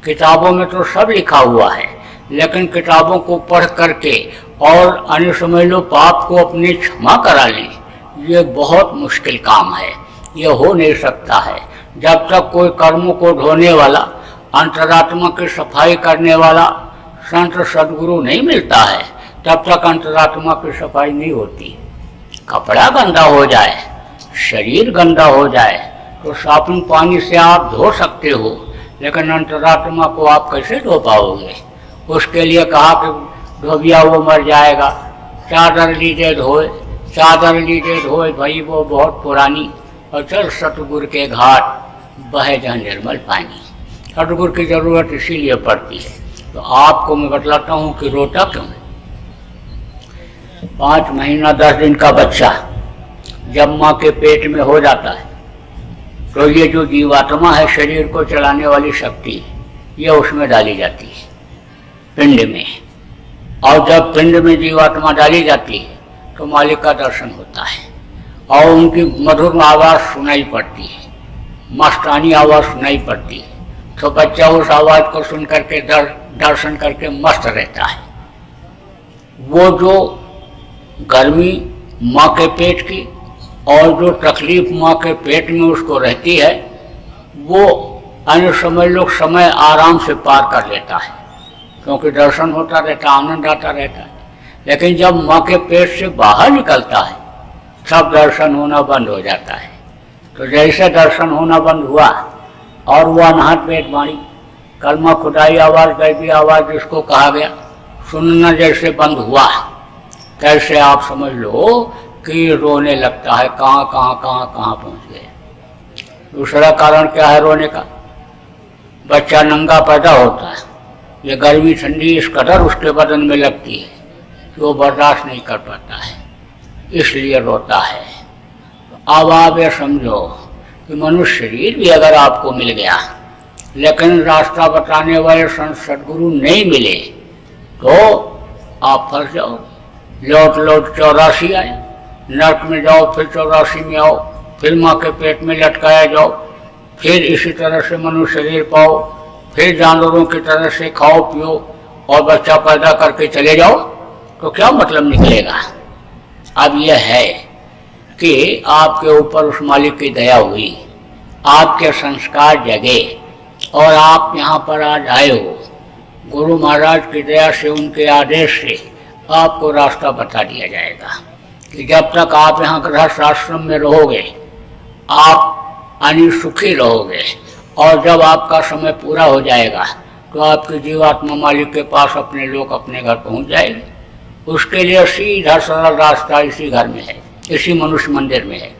किताबों में तो सब लिखा हुआ है, लेकिन किताबों को पढ़ करके और अन्य समझ लो पाप को अपनी क्षमा करा लें, ये बहुत मुश्किल काम है। ये हो नहीं सकता है जब तक कोई कर्मों को धोने वाला, अंतरात्मा की सफाई करने वाला संत सदगुरु नहीं मिलता है, तब तक अंतरात्मा की सफाई नहीं होती। कपड़ा गंदा हो जाए, शरीर गंदा हो जाए तो साबुन पानी से आप धो सकते हो, लेकिन अंतरात्मा को आप कैसे धो पाओगे। उसके लिए कहा कि धोबिया वो मर जाएगा, चादर लीजिए धोए, चादर लीजिए धोए भाई वो बहुत पुरानी, और चल सतगुरु के घाट बहे जहाँ निर्मल पानी। सतगुरु की जरूरत इसीलिए पड़ती है। तो आपको मैं बतलाता हूँ कि रोता क्यों है। 5 महीना 10 दिन का बच्चा जब माँ के पेट में हो जाता है तो ये जो जीवात्मा है, शरीर को चलाने वाली शक्ति, ये उसमें डाली जाती है पिंड में। और जब पिंड में जीवात्मा डाली जाती है तो मालिक का दर्शन होता है और उनकी मधुर आवाज़ सुनाई पड़ती है, मस्तानी आवाज़ सुनाई पड़ती है। तो बच्चा उस आवाज़ को सुन करके दर्शन करके मस्त रहता है। वो जो गर्मी माँ के पेट की और जो तकलीफ माँ के पेट में उसको रहती है, वो अन्य समय लोग समय आराम से पार कर लेता है, क्योंकि दर्शन होता रहता, आनंद आता रहता है। लेकिन जब माँ के पेट से बाहर निकलता है सब दर्शन होना बंद हो जाता है। तो जैसे दर्शन होना बंद हुआ और वो अनहद वेद वाणी, कलमा खुदाई आवाज़, गैबी आवाज़ जिसको कहा गया, सुनना जैसे बंद हुआ, कैसे आप समझ लो कि रोने लगता है, कहाँ कहाँ कहाँ कहाँ पहुँच गए। दूसरा कारण क्या है रोने का, बच्चा नंगा पैदा होता है, ये गर्मी ठंडी इस कदर उसके बदन में लगती है कि वो बर्दाश्त नहीं कर पाता है, इसलिए रोता है। तो अब आप ये समझो कि मनुष्य शरीर भी अगर आपको मिल गया, लेकिन रास्ता बताने वाले संत सदगुरु नहीं मिले, तो आप फंस जाओ। लौट लौट 84 आए, नर्क में जाओ, फिर 84 में आओ, फिर माँ के पेट में लटकाया जाओ, फिर इसी तरह से मनुष्य शरीर पाओ, फिर जानवरों की तरह से खाओ पियो और बच्चा पैदा करके चले जाओ, तो क्या मतलब निकलेगा। अब यह है कि आपके ऊपर उस मालिक की दया हुई, आपके संस्कार जगे और आप यहाँ पर आज आए हो। गुरु महाराज की दया से, उनके आदेश से आपको रास्ता बता दिया जाएगा कि जब तक आप यहाँ गृहस्थ आश्रम में रहोगे आप सुखी रहोगे, और जब आपका समय पूरा हो जाएगा तो आपकी जीवात्मा मालिक के पास अपने लोग अपने घर पहुँच जाएगी। उसके लिए सीधा सरल रास्ता इसी घर में है, इसी मनुष्य मंदिर में है।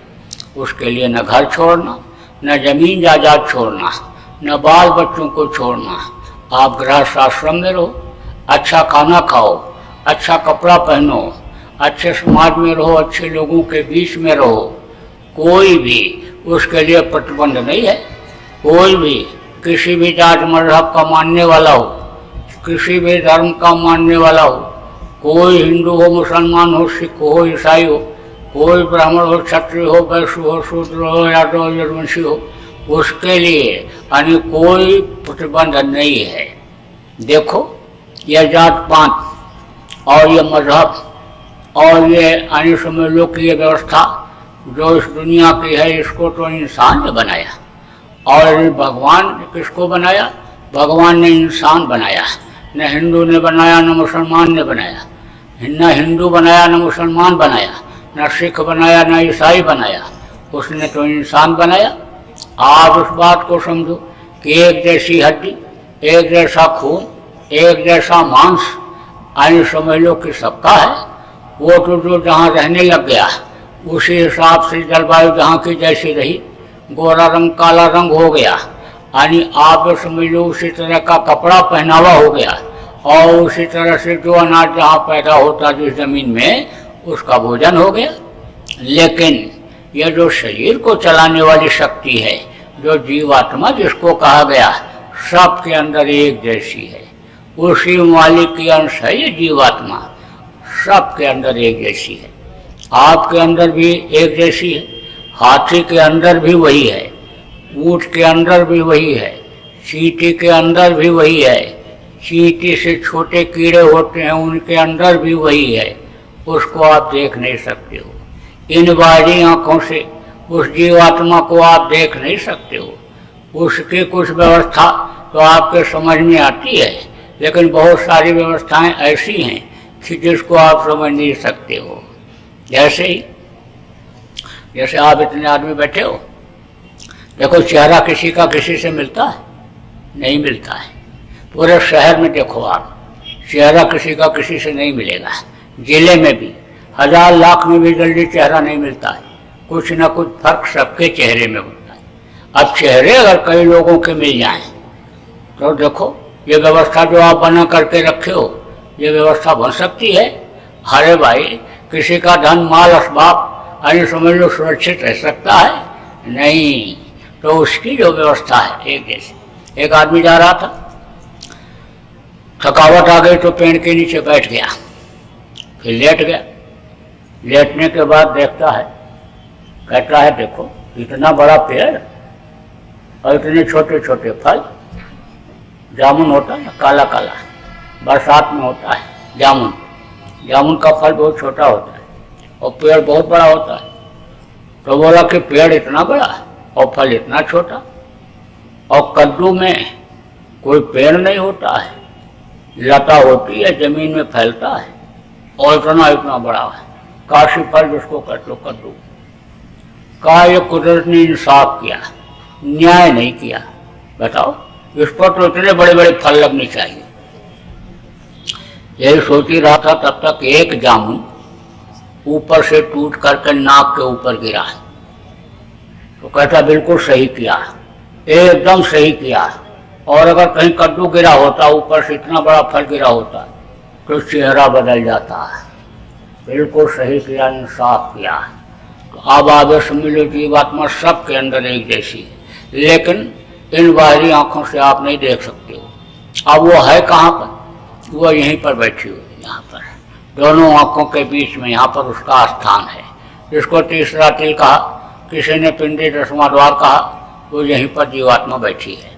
उसके लिए न घर छोड़ना, न जमीन जायदाद छोड़ना, न बाल बच्चों को छोड़ना। आप गृहस्थ आश्रम में रहो, अच्छा खाना खाओ, अच्छा कपड़ा पहनो, अच्छे समाज में रहो, अच्छे लोगों के बीच में रहो, कोई भी उसके लिए प्रतिबंध नहीं है। कोई भी किसी भी जात मजहब का मानने वाला हो, किसी भी धर्म का मानने वाला हो, कोई हिंदू हो, मुसलमान हो, सिख हो, ईसाई हो, कोई ब्राह्मण हो, क्षत्रिय हो, वैश्य हो, शूद्र हो, यादव यदुवंशी हो, उसके लिए यानी कोई प्रतिबंध नहीं है। देखो यह जात पात और ये मजहब और ये यानी समझ लो कि ये व्यवस्था जो इस दुनिया की है, इसको तो इंसान ने बनाया। और भगवान किसको बनाया? भगवान ने इंसान बनाया, न हिंदू ने बनाया न मुसलमान ने बनाया, न हिंदू बनाया न मुसलमान बनाया, न सिख बनाया न ईसाई बनाया, उसने तो इंसान बनाया। आप उस बात को समझो कि एक जैसी हड्डी, एक जैसा खून, एक जैसा मांस यानी समझ लो कि सबका है। वो तो जो जहाँ रहने लग गया उसी हिसाब से जलवायु जहाँ की जैसी रही, गोरा रंग काला रंग हो गया, यानी आप समझ लो उसी तरह का कपड़ा पहनावा हो गया, और उसी तरह से जो अनाज जहाँ पैदा होता जिस जमीन में, उसका भोजन हो गया। लेकिन यह जो शरीर को चलाने वाली शक्ति है, जो जीवात्मा जिसको कहा गया, सबके अंदर एक जैसी है। उसी मालिक की अंश है ये जीवात्मा, सबके अंदर एक जैसी है। आपके अंदर भी एक जैसी है, हाथी के अंदर भी वही है, ऊँट के अंदर भी वही है, चींटी के अंदर भी वही है, चींटी से छोटे कीड़े होते हैं उनके अंदर भी वही है। उसको आप देख नहीं सकते हो, इन बाहरी आँखों से उस जीवात्मा को आप देख नहीं सकते हो। उसकी कुछ व्यवस्था तो आपके समझ में आती है, लेकिन बहुत सारी व्यवस्थाएं ऐसी हैं कि जिसको आप समझ नहीं सकते हो। जैसे आप इतने आदमी बैठे हो, देखो चेहरा किसी का किसी से मिलता है? नहीं मिलता है। पूरे शहर में देखो आप, चेहरा किसी का किसी से नहीं मिलेगा। जिले में भी, हजार लाख में भी जल्दी चेहरा नहीं मिलता है, कुछ ना कुछ फर्क सबके चेहरे में होता है। अब चेहरे अगर कई लोगों के मिल जाएं तो देखो ये व्यवस्था जो आप बना करके रखे हो, ये व्यवस्था बन सकती है? अरे भाई, किसी का धन माल असबाब यानी समझ लो सुरक्षित रह सकता है? नहीं। तो उसकी जो व्यवस्था है एक जैसी। एक आदमी जा रहा था, थकावट आ गई तो पेड़ के नीचे बैठ गया, फिर लेट गया। लेटने के बाद देखता है, कहता है देखो इतना बड़ा पेड़ और इतने छोटे छोटे फल। जामुन होता है ना, काला काला, बरसात में होता है जामुन। जामुन का फल बहुत छोटा होता है और पेड़ बहुत बड़ा होता है। तो बोला कि पेड़ इतना बड़ा और फल इतना छोटा, और कद्दू में कोई पेड़ नहीं होता है, लता होती है, जमीन में फैलता है, और इतना इतना बड़ा है। काशी फल जिसको कहते हो कद्दू का, ये कुदरत ने इंसाफ किया, न्याय नहीं किया। बताओ, इस पर तो इतने बड़े बड़े फल लगने चाहिए। यही सोच ही रहा था तब तक एक जामुन ऊपर से टूट करके नाक के ऊपर गिरा। तो कहता बिल्कुल सही किया, एकदम सही किया। और अगर कहीं कद्दू गिरा होता, ऊपर से इतना बड़ा फल गिरा होता, तो चेहरा बदल जाता। बिल्कुल सही किया, इंसाफ किया। तो अब आगे समझ लो जीवात्मा सबके अंदर एक जैसी है, लेकिन इन बाहरी आंखों से आप नहीं देख सकते हो। अब वो है कहाँ पर? वो यहीं पर बैठी हुई, यहाँ पर दोनों आंखों के बीच में, यहाँ पर उसका स्थान है, जिसको तीसरा तिल कहा, किसी ने पिंडी दसवां द्वार कहा। वो यहीं पर जीवात्मा बैठी है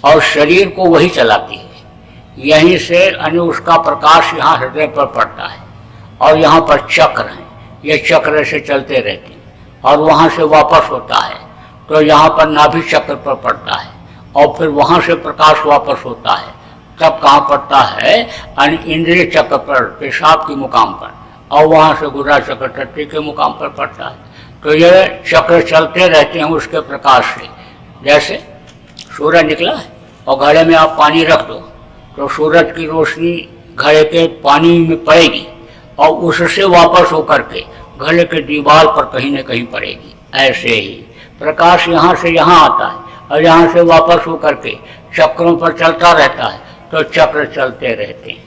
और शरीर को वही चलाती है। यहीं से यानी उसका प्रकाश यहाँ हृदय पर पड़ता है, और यहाँ पर चक्र हैं, ये चक्र से चलते रहते हैं, और वहाँ से वापस होता है तो यहाँ पर नाभि चक्र पर पड़ता है, और फिर वहाँ से प्रकाश वापस होता है। तब कहाँ पड़ता है? यानी इंद्रिय चक्र पर, पेशाब के मुकाम पर, और वहाँ से गुदा चक्र टट्टी के मुकाम पर पड़ता है। तो ये चक्र चलते रहते हैं उसके प्रकाश से। जैसे सूरज निकला है और घड़े में आप पानी रख दो, तो सूरज की रोशनी घड़े के पानी में पड़ेगी, और उससे वापस होकर के घड़े के दीवार पर कहीं न कहीं पड़ेगी। ऐसे ही प्रकाश यहाँ से यहाँ आता है, और यहाँ से वापस होकर के चक्रों पर चलता रहता है, तो चक्र चलते रहते हैं।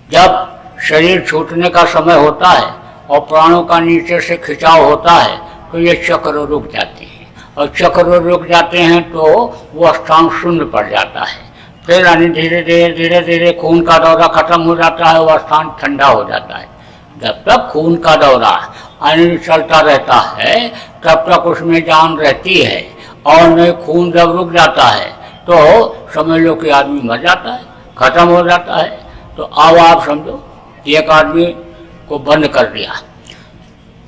जब शरीर छूटने का समय होता है और प्राणों का नीचे से खिंचाव होता है तो ये चक्र रुक जाते हैं, और चक्र रुक जाते हैं तो वो स्थान शून्य पड़ जाता है। फिर यानी धीरे धीरे धीरे धीरे खून का दौरा खत्म हो जाता है, वह स्थान ठंडा हो जाता है। जब तक खून का दौरा यानी चलता रहता है तब तक उसमें जान रहती है, और नहीं खून जब रुक जाता है तो समझ लो कि आदमी मर जाता है, खत्म हो जाता है। तो अब आप समझो एक आदमी को बंद कर दिया।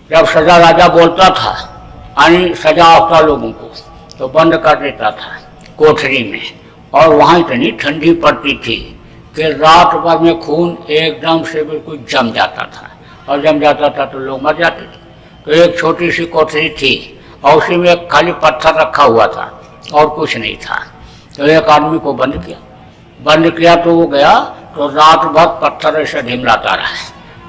जब सजा राजा बोलता था यानी सजा आता लोगों को तो बंद कर देता था कोठरी में, और वहाँ इतनी ठंडी पड़ती थी कि रात भर में खून एकदम से बिल्कुल जम जाता था, और जम जाता था तो लोग मर जाते थे। तो एक छोटी सी कोठरी थी और उसी में एक खाली पत्थर रखा हुआ था और कुछ नहीं था। तो एक आदमी को बंद किया तो वो गया तो रात भर पत्थर ऐसे ढिमलाता रहा,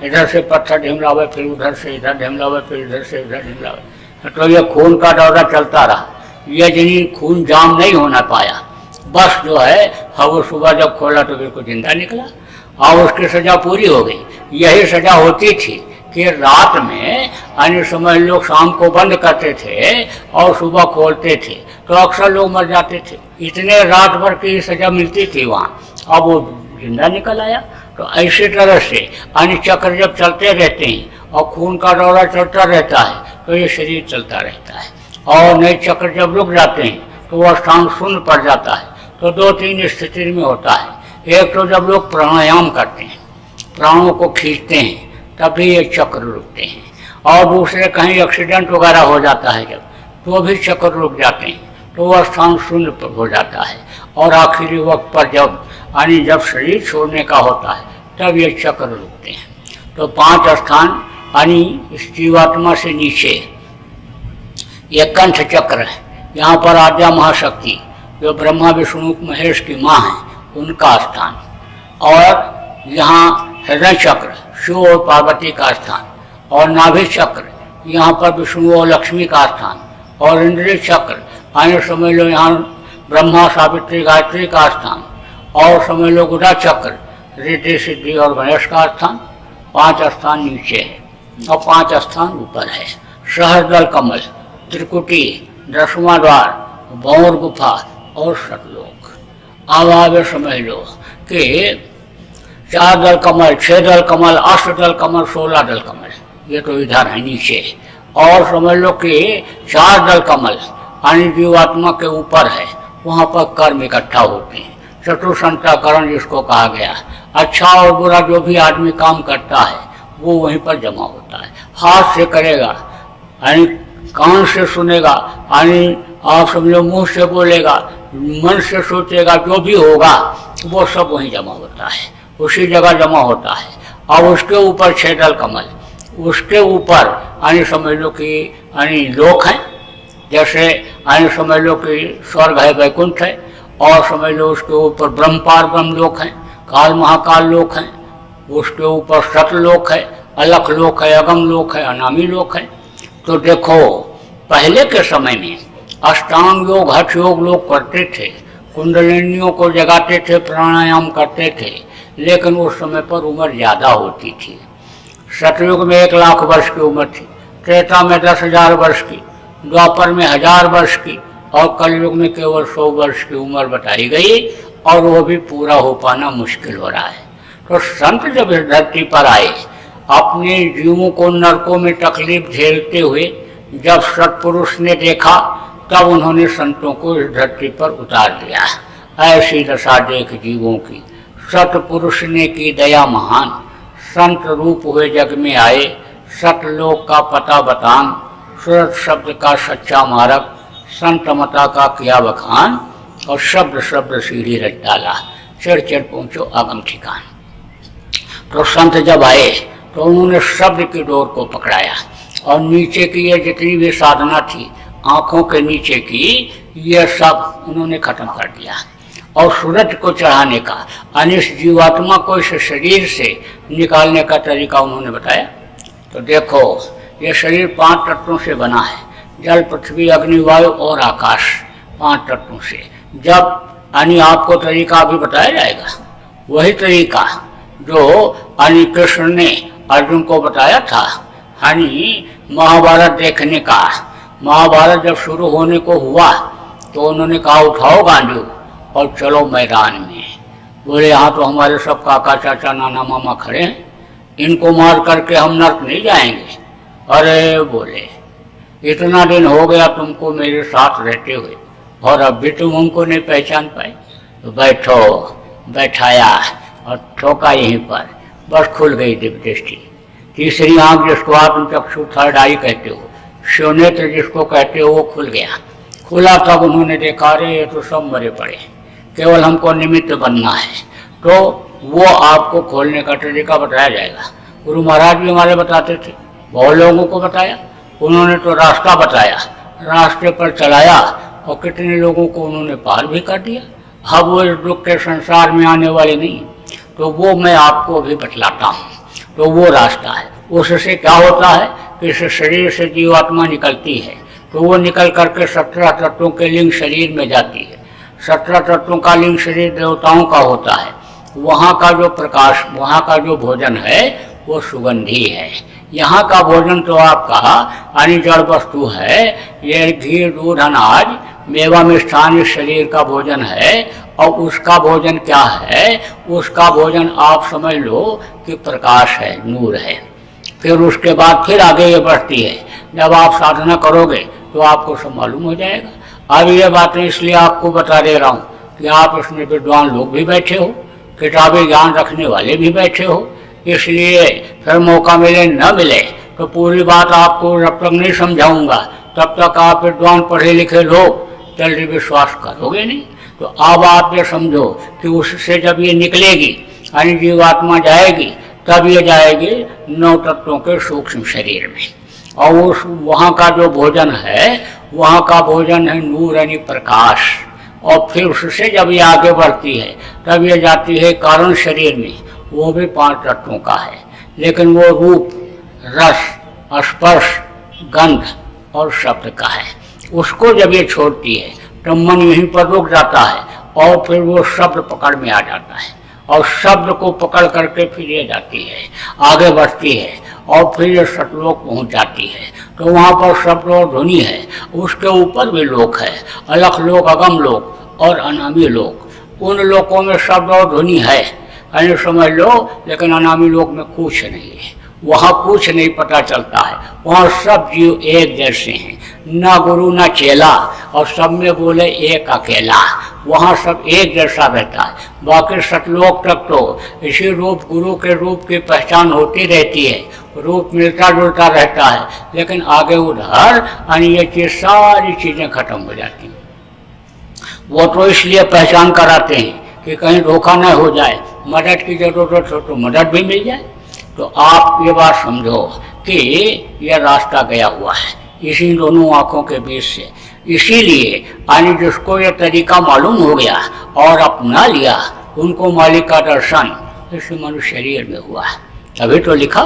इधर से पत्थर ढिमलावे, फिर उधर से इधर ढिमलावे, फिर इधर से इधर ढिमलावे। तो ये खून का दौरा चलता रहा। ये जिन्हें खून जाम नहीं होना पाया, बस जो है वो सुबह जब खोला तो बिल्कुल जिंदा निकला और उसकी सजा पूरी हो गई। यही सजा होती थी कि रात में अन्य समय लोग शाम को बंद करते थे और सुबह खोलते थे तो अक्सर लोग मर जाते थे। इतने रात भर की सजा मिलती थी वहाँ, अब वो जिंदा निकल आया। तो ऐसी तरह से अन्य चक्र जब चलते रहते हैं और खून का दौरा चलता रहता है तो ये शरीर चलता रहता है, और नए चक्र जब रुक जाते हैं तो वह स्थान शून्य पड़ जाता है। तो दो तीन स्थिति में होता है। एक तो जब लोग प्राणायाम करते हैं, प्राणों को खींचते हैं, तभी ये चक्र रुकते हैं, और दूसरे कहीं एक्सीडेंट वगैरह हो जाता है जब, तो भी चक्र रुक जाते हैं, तो वह स्थान शून्य हो जाता है। और आखिरी वक्त पर जब शरीर छोड़ने का होता है तब ये चक्र रुकते हैं। तो 5 स्थान यानी इस जीवात्मा से नीचे ये कंठ चक्र है, यहाँ पर आद्या महाशक्ति जो ब्रह्मा विष्णु महेश की माँ है उनका स्थान, और यहाँ हृदय चक्र शिव और पार्वती का स्थान, और नाभि चक्र यहाँ पर विष्णु और लक्ष्मी का स्थान, और इंद्रिय चक्र आने समझ लो यहाँ ब्रह्मा सावित्री गायत्री का स्थान, और समझ लो गुदा चक्र रिद्धि सिद्धि और गणेश का स्थान। 5 स्थान नीचे है और 5 स्थान ऊपर है। सहस्रदल कमल, त्रिकुटी, 10वां द्वार, भंवर गुफा और सतलोक। अब आगे समझ लो कि 4 दल कमल, 6 दल कमल, 8 दल कमल, 16 दल कमल, ये तो इधर है नीचे। और समझ लो कि 4 दल कमल यानी जीवात्मा के ऊपर है, वहाँ पर कर्म इकट्ठा होते हैं। चतुर्संताकरण जिसको कहा गया, अच्छा और बुरा जो भी आदमी काम करता है वो वहीं पर जमा होता है। हाथ से करेगा यानी कान से सुनेगा, यानी आप समझो मुंह से बोलेगा, मन से सोचेगा, जो भी होगा वो सब वहीं जमा होता है, उसी जगह जमा होता है। और उसके ऊपर 6 दल कमल, उसके ऊपर यानी समझ लो कि यानी लोक हैं, जैसे यानी समझ लो कि स्वर्ग है, वैकुंठ है, और समझ लो उसके ऊपर ब्रह्मपार ब्रह्म लोक हैं, काल महाकाल लोक हैं, उसके ऊपर सतलोक है, अलख लोक है, अगम लोक है, अनामी लोक है। तो देखो पहले के समय में अष्टांग योग हठ योग लोग करते थे, कुंडलिनियों को जगाते थे, प्राणायाम करते थे, लेकिन उस समय पर उम्र ज़्यादा होती थी। सतयुग में 1 लाख वर्ष की उम्र थी, त्रेता में 10,000 वर्ष की, द्वापर में 1000 वर्ष की, और कलयुग में केवल 100 वर्ष की उम्र बताई गई, और वो भी पूरा हो पाना मुश्किल हो रहा है। तो संत जब इस धरती पर आए, अपने जीवों को नरकों में तकलीफ झेलते हुए जब सत्पुरुष ने देखा, तब उन्होंने संतों को इस धरती पर उतार दिया। ऐसी दशा देख जीवों की सतपुरुष ने की दया महान, संत रूप हुए जग में आए, सतलोक का पता बतान, सूरत शब्द का सच्चा मार्ग, संत मता का किया बखान, और शब्द शब्द सीढ़ी रच डाला, चिर चिर पहुँचो आगम ठिकान। तो संत जब आए तो उन्होंने शब्द की डोर को पकड़ाया, और नीचे की ये जितनी भी साधना थी आँखों के नीचे की, ये सब उन्होंने खत्म कर दिया। और सूरज को चढ़ाने का अनिश जीवात्मा को इस शरीर से निकालने का तरीका उन्होंने बताया। तो देखो ये शरीर 5 तत्वों से बना है, जल पृथ्वी अग्नि वायु और आकाश, 5 तत्वों से। जब यानी आपको तरीका अभी बताया जाएगा, वही तरीका जो यानी कृष्ण ने अर्जुन को बताया था यानी महाभारत देखने का। महाभारत जब शुरू होने को हुआ तो उन्होंने कहा उठाओ गांडू और चलो मैदान में। बोले यहाँ तो हमारे सब काका चाचा नाना मामा खड़े हैं, इनको मार करके हम नर्क नहीं जाएंगे। अरे बोले इतना दिन हो गया तुमको मेरे साथ रहते हुए और अब भी तुम हमको नहीं पहचान पाए, तो बैठो। बैठाया और ठोका यहीं पर, बस खुल गई दिव्य दृष्टि। तीसरी आंख जिसको आत्मचक्षु थर्ड आई कहते हो, शिवनेत्र जिसको कहते हो, वो खुल गया। खुला तब उन्होंने देखा अरे ये तो सब मरे पड़े, केवल हमको निमित्त बनना है। तो वो आपको खोलने का तरीका बताया जाएगा। गुरु महाराज भी हमारे बताते थे, बहुत लोगों को बताया, उन्होंने तो रास्ता बताया, रास्ते पर चलाया और कितने लोगों को उन्होंने पार भी कर दिया। अब वो इस दुख के संसार में आने वाले नहीं, तो वो मैं आपको अभी बतलाता हूँ। तो वो रास्ता है, उससे क्या होता है कि इस शरीर से जीवात्मा निकलती है, तो वो निकल करके 17 तत्वों के लिंग शरीर में जाती है। 17 तत्वों का लिंग शरीर देवताओं का होता है। वहाँ का जो प्रकाश, वहाँ का जो भोजन है वो सुगंधी है। यहाँ का भोजन तो आपका यानी जड़ वस्तु है, ये घी दूध अनाज मेवा मिष्ठान इस शरीर का भोजन है। और उसका भोजन क्या है? उसका भोजन आप समझ लो कि प्रकाश है, नूर है। फिर उसके बाद फिर आगे ये बढ़ती है। जब आप साधना करोगे तो आपको सब मालूम हो जाएगा। अब ये बातें इसलिए आपको बता दे रहा हूँ कि आप इसमें विद्वान लोग भी बैठे हो, किताबी ज्ञान रखने वाले भी बैठे हो, इसलिए फिर मौका मिले न मिले तो पूरी बात आपको जब तक नहीं समझाऊंगा तब तक आप विद्वान पढ़े लिखे लोग जल्दी विश्वास करोगे नहीं। तो अब आप ये समझो कि उससे जब ये निकलेगी यानी जीवात्मा जाएगी, तब ये जाएगी 9 तत्वों के सूक्ष्म शरीर में। और उस वहाँ का जो भोजन है, वहाँ का भोजन है नूर यानी प्रकाश। और फिर उससे जब ये आगे बढ़ती है तब ये जाती है कारण शरीर में, वो भी 5 तत्वों का है, लेकिन वो रूप, रस, स्पर्श, गंध और शब्द का है। उसको जब ये छोड़ती है तो मन यहीं पर रुक जाता है और फिर वो शब्द पकड़ में आ जाता है और शब्द को पकड़ करके फिर ये जाती है, आगे बढ़ती है और फिर ये सतलोक पहुंच जाती है। तो वहाँ पर शब्द और ध्वनि है, उसके ऊपर भी लोक है, अलख लोक, अगम लोक और अनामी लोक। उन लोकों में शब्द और ध्वनि है यानी समझ लो, लेकिन अनामी लोक में कुछ नहीं है, वहाँ कुछ नहीं पता चलता है। वहाँ सब जीव एक जैसे हैं, ना गुरु ना चेला, और सब में बोले एक अकेला। वहाँ सब एक जैसा रहता है। बाकी सतलोक तक तो इसी रूप गुरु के रूप की पहचान होती रहती है, रूप मिलता जुलता रहता है, लेकिन आगे उधर यानी ये चीज सारी चीजें खत्म हो जाती हैं। वो तो इसलिए पहचान कराते हैं कि कहीं धोखा न हो जाए, मदद की जरूरत हो तो मदद भी मिल जाए। तो आप ये बात समझो कि यह रास्ता गया हुआ है इसी दोनों आँखों के बीच से। इसीलिए यानी जिसको ये तरीका मालूम हो गया और अपना लिया, उनको मालिक का दर्शन इस मनुष्य शरीर में हुआ। तभी तो लिखा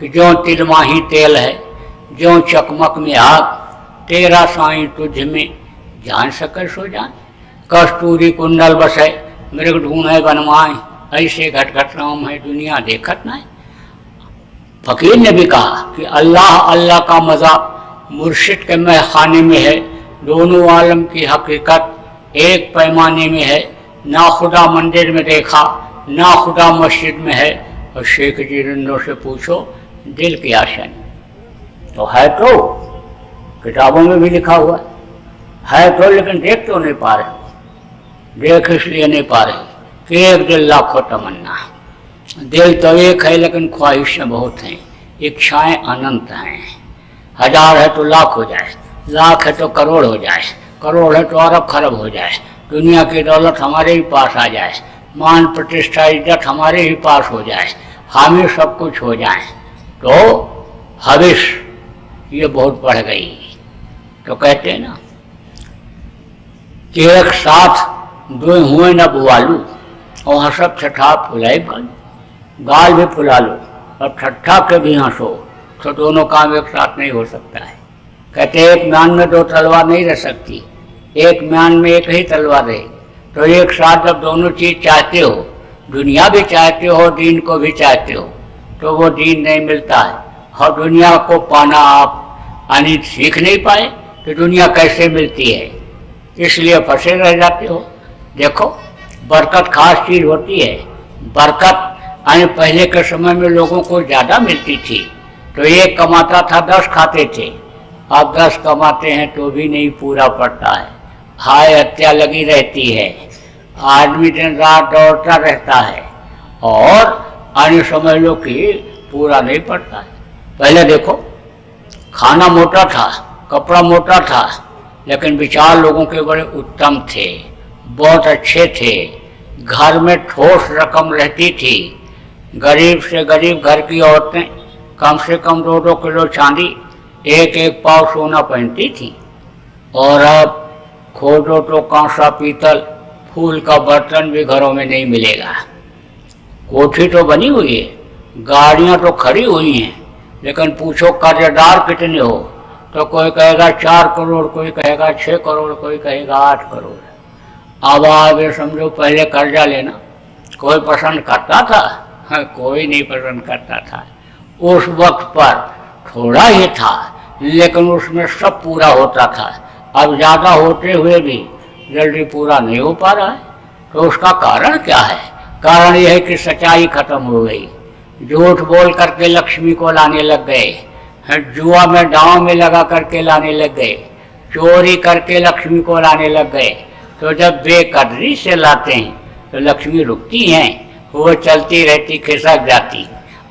कि ज्यों तिल माही तेल है, ज्यों चकमक में आग, तेरा साईं तुझ में जान सकर सो जान। कस्तूरी कुंडल बसे, मृग ढूंढे बनवाए, ऐसे घट घट राम है दुनिया देखत ना। फकीर ने भी कहा कि अल्लाह अल्लाह का मज़ा मुर्शिद के मैं खाने में है, दोनों आलम की हकीकत एक पैमाने में है। ना खुदा मंदिर में देखा, ना खुदा मस्जिद में है। और शेख जी रिंदों से पूछो दिल की आशन तो है, तो किताबों में भी लिखा हुआ है तो, लेकिन देख तो नहीं पा रहे। देख इसलिए नहीं पा रहे कि एक दिल लाखों तमन्ना। दिल तो एक है लेकिन ख्वाहिशें बहुत हैं, इच्छाएं अनंत हैं। 1000 है तो लाख हो जाए, लाख है तो करोड़ हो जाए, करोड़ है तो अरब खरब हो जाए, दुनिया की दौलत हमारे ही पास आ जाए, मान प्रतिष्ठा इज्जत हमारे ही पास हो जाए, हामी सब कुछ हो जाए, तो हविश ये बहुत बढ़ गई। तो कहते हैं ना कि एक साथ दो हुए न बुआलू, और हंसब छठा फुलाई बन, गाल भी फुला लो और ठट्ठा के भी हंसो, तो दोनों काम एक साथ नहीं हो सकता है। कहते एक म्यान में 2 तलवार नहीं रह सकती, एक म्यान में एक ही तलवार रहेगी। तो एक साथ जब दोनों चीज चाहते हो, दुनिया भी चाहते हो, दीन को भी चाहते हो, तो वो दीन नहीं मिलता है। और दुनिया को पाना आप यानी सीख नहीं पाए तो दुनिया कैसे मिलती है, इसलिए फंसे रह जाते हो। देखो बरकत खास चीज़ होती है। बरकत यानी पहले के समय में लोगों को ज़्यादा मिलती थी, तो एक कमाता था 10 खाते थे। अब 10 कमाते हैं तो भी नहीं पूरा पड़ता है, हाय हत्या लगी रहती है, आदमी दिन रात दौड़ता रहता है और अन्य समझ लो कि पूरा नहीं पड़ता है। पहले देखो खाना मोटा था, कपड़ा मोटा था, लेकिन विचार लोगों के बड़े उत्तम थे, बहुत अच्छे थे। घर में ठोस रकम रहती थी। गरीब से गरीब घर की औरतें कम से कम 2-2 किलो चांदी, 1-1 पाव सोना पहनती थी। और अब खोजो तो कांसा पीतल फूल का बर्तन भी घरों में नहीं मिलेगा। कोठी तो बनी हुई है, गाड़ियां तो खड़ी हुई हैं, लेकिन पूछो कर्जदार कितने हो, तो कोई कहेगा 4 करोड़, कोई कहेगा 6 करोड़, कोई कहेगा 8 करोड़। अब आप ये समझो पहले कर्जा लेना कोई पसंद करता था? हाँ, कोई नहीं पसंद करता था। उस वक्त पर थोड़ा ही था, लेकिन उसमें सब पूरा होता था। अब ज़्यादा होते हुए भी जल्दी पूरा नहीं हो पा रहा है, तो उसका कारण क्या है? कारण यह है कि सच्चाई खत्म हो गई। झूठ बोल करके लक्ष्मी को लाने लग गए, जुआ में दांव में लगा करके लाने लग गए, चोरी करके लक्ष्मी को लाने लग गए। तो जब बेकदरी से लाते हैं तो लक्ष्मी रुकती हैं, वो चलती रहती, खिसक जाती,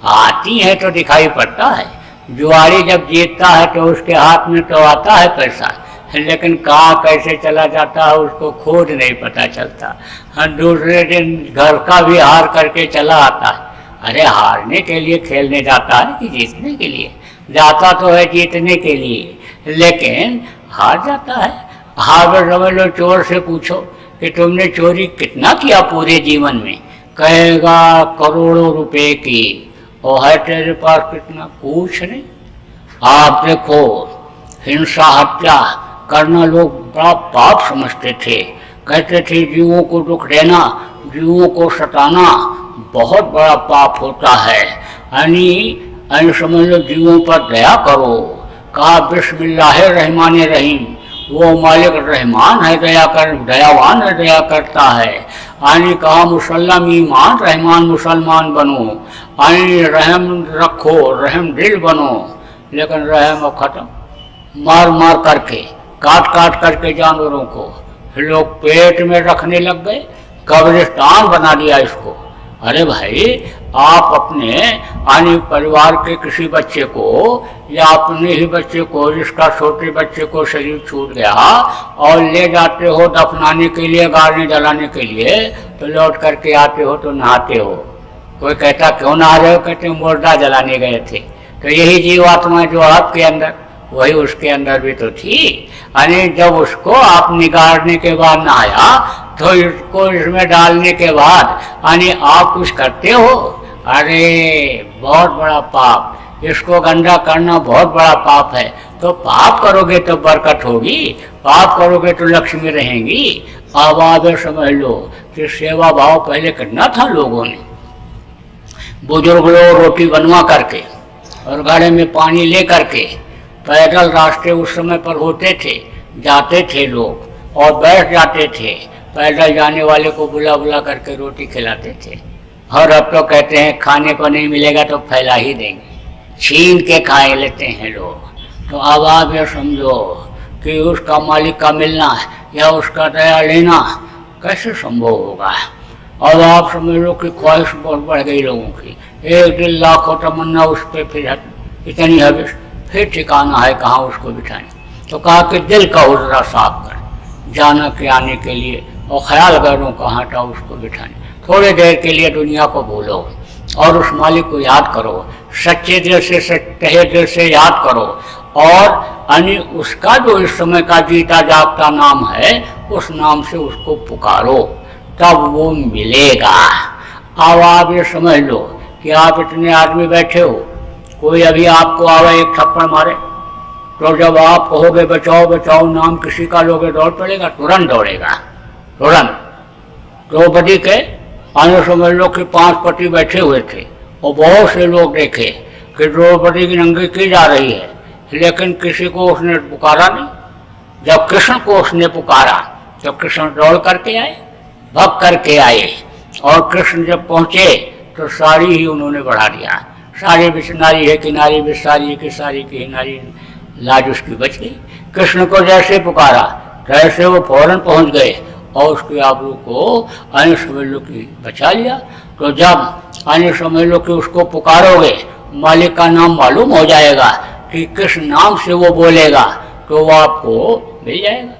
आती है तो दिखाई पड़ता है। जुआरी जब जीतता है तो उसके हाथ में तो आता है पैसा, लेकिन कहाँ कैसे चला जाता है उसको खुद नहीं पता चलता। दूसरे दिन घर का भी हार करके चला आता है। अरे हारने के लिए खेलने जाता है कि जीतने के लिए? जाता तो है जीतने के लिए, लेकिन हार जाता है। हार समझ लो, चोर से पूछो कि तुमने चोरी कितना किया पूरे जीवन में, कहेगा करोड़ों रुपए की। और है तेरे पास कितना? कुछ नहीं। आप देखो हिंसा हत्या करना लोग बड़ा पाप समझते थे, कहते थे जीवों को दुख देना, जीवों को सताना बहुत बड़ा पाप होता है। यानी समझ लो जीवों पर दया करो। कहा बिस्मिल्लाहिर्रहमानिर्रहीम, वो मालिक रहमान है, दयावान है, दया करता है। यानी कहा मुसल्लम ईमान रहमान मुसलमान बनो, यानी रहम रखो, रहम दिल बनो। लेकिन रहम खत्म, मार मार करके, काट काट करके जानवरों को लोग पेट में रखने लग गए, कब्रिस्तान बना दिया इसको। अरे भाई, आप अपने यानी परिवार के किसी बच्चे को या अपने ही बच्चे को, जिसका छोटे बच्चे को शरीर छूट गया और ले जाते हो दफनाने के लिए, गाड़ने जलाने के लिए, तो लौट करके आते हो तो नहाते हो। कोई कहता क्यों नहा रहे हो? कहते मुर्दा जलाने गए थे। तो यही जीवात्मा जो आपके अंदर, वही उसके अंदर भी तो थी। यानी जब उसको आप निगारने के बाद नहाया तो इसको इसमें डालने के बाद यानी आप कुछ करते हो? अरे बहुत बड़ा पाप, इसको गंदा करना बहुत बड़ा पाप है। तो पाप करोगे तो बरकत होगी, पाप करोगे तो लक्ष्मी रहेंगी। अब आप समझ लो कि सेवा भाव पहले करना था लोगों ने। बुजुर्ग लोग रोटी बनवा करके और घड़े में पानी ले करके पैदल रास्ते उस समय पर होते थे, जाते थे लोग और बैठ जाते थे। पैदल जाने वाले को बुला बुला करके रोटी खिलाते थे। और अब तो कहते हैं खाने को नहीं मिलेगा तो फैला ही देंगे, छीन के खाए लेते हैं लोग। तो अब आप ये समझो कि उसका मालिक का मिलना या उसका दया लेना कैसे संभव होगा। और आप समझ लो कि ख्वाहिश बहुत बढ़ गई लोगों की, एक दिन लाखों तमन्ना उस पर, फिर इतनी हविश, फिर ठिकाना है कहाँ उसको बिठाएं। तो कहा कि दिल का हुजरा साफ कर, जाना के आने के लिए, और ख्याल करो कहाँ था उसको बिठाने। थोड़ी देर के लिए दुनिया को भूलो और उस मालिक को याद करो, सच्चे दिल से, सच्चे दिल से याद करो। और यानी उसका जो इस समय का जीता जागता नाम है, उस नाम से उसको पुकारो, तब वो मिलेगा। अब आप ये समझ लो कि आप इतने आदमी बैठे हो, कोई अभी आपको आवे एक थप्पड़ मारे, तो जब आप कहोगे बचाओ बचाओ नाम किसी का लोगे, दौड़ पड़ेगा? तुरंत दौड़ेगा, तुरंत। द्रौपदी के आने समझ लो कि 5 पति बैठे हुए थे और बहुत से लोग देखे कि द्रौपदी की नंगी की जा रही है, लेकिन किसी को उसने पुकारा नहीं। जब कृष्ण को उसने पुकारा तो कृष्ण दौड़ करके आए, भग करके आए, और कृष्ण जब पहुंचे तो साड़ी ही उन्होंने बढ़ा दिया। साड़ी बिच नारी है कि नारी बिच साड़ी की साड़ी की नारी, लाज उसकी बच गई। कृष्ण को जैसे पुकारा तैसे वो फौरन पहुंच गए और उसकी आबरू को अन्य समझ लो कि बचा लिया। तो जब अन्य समझ लो कि उसको पुकारोगे, मालिक का नाम मालूम हो जाएगा कि किस नाम से वो बोलेगा तो वो आपको मिल जाएगा।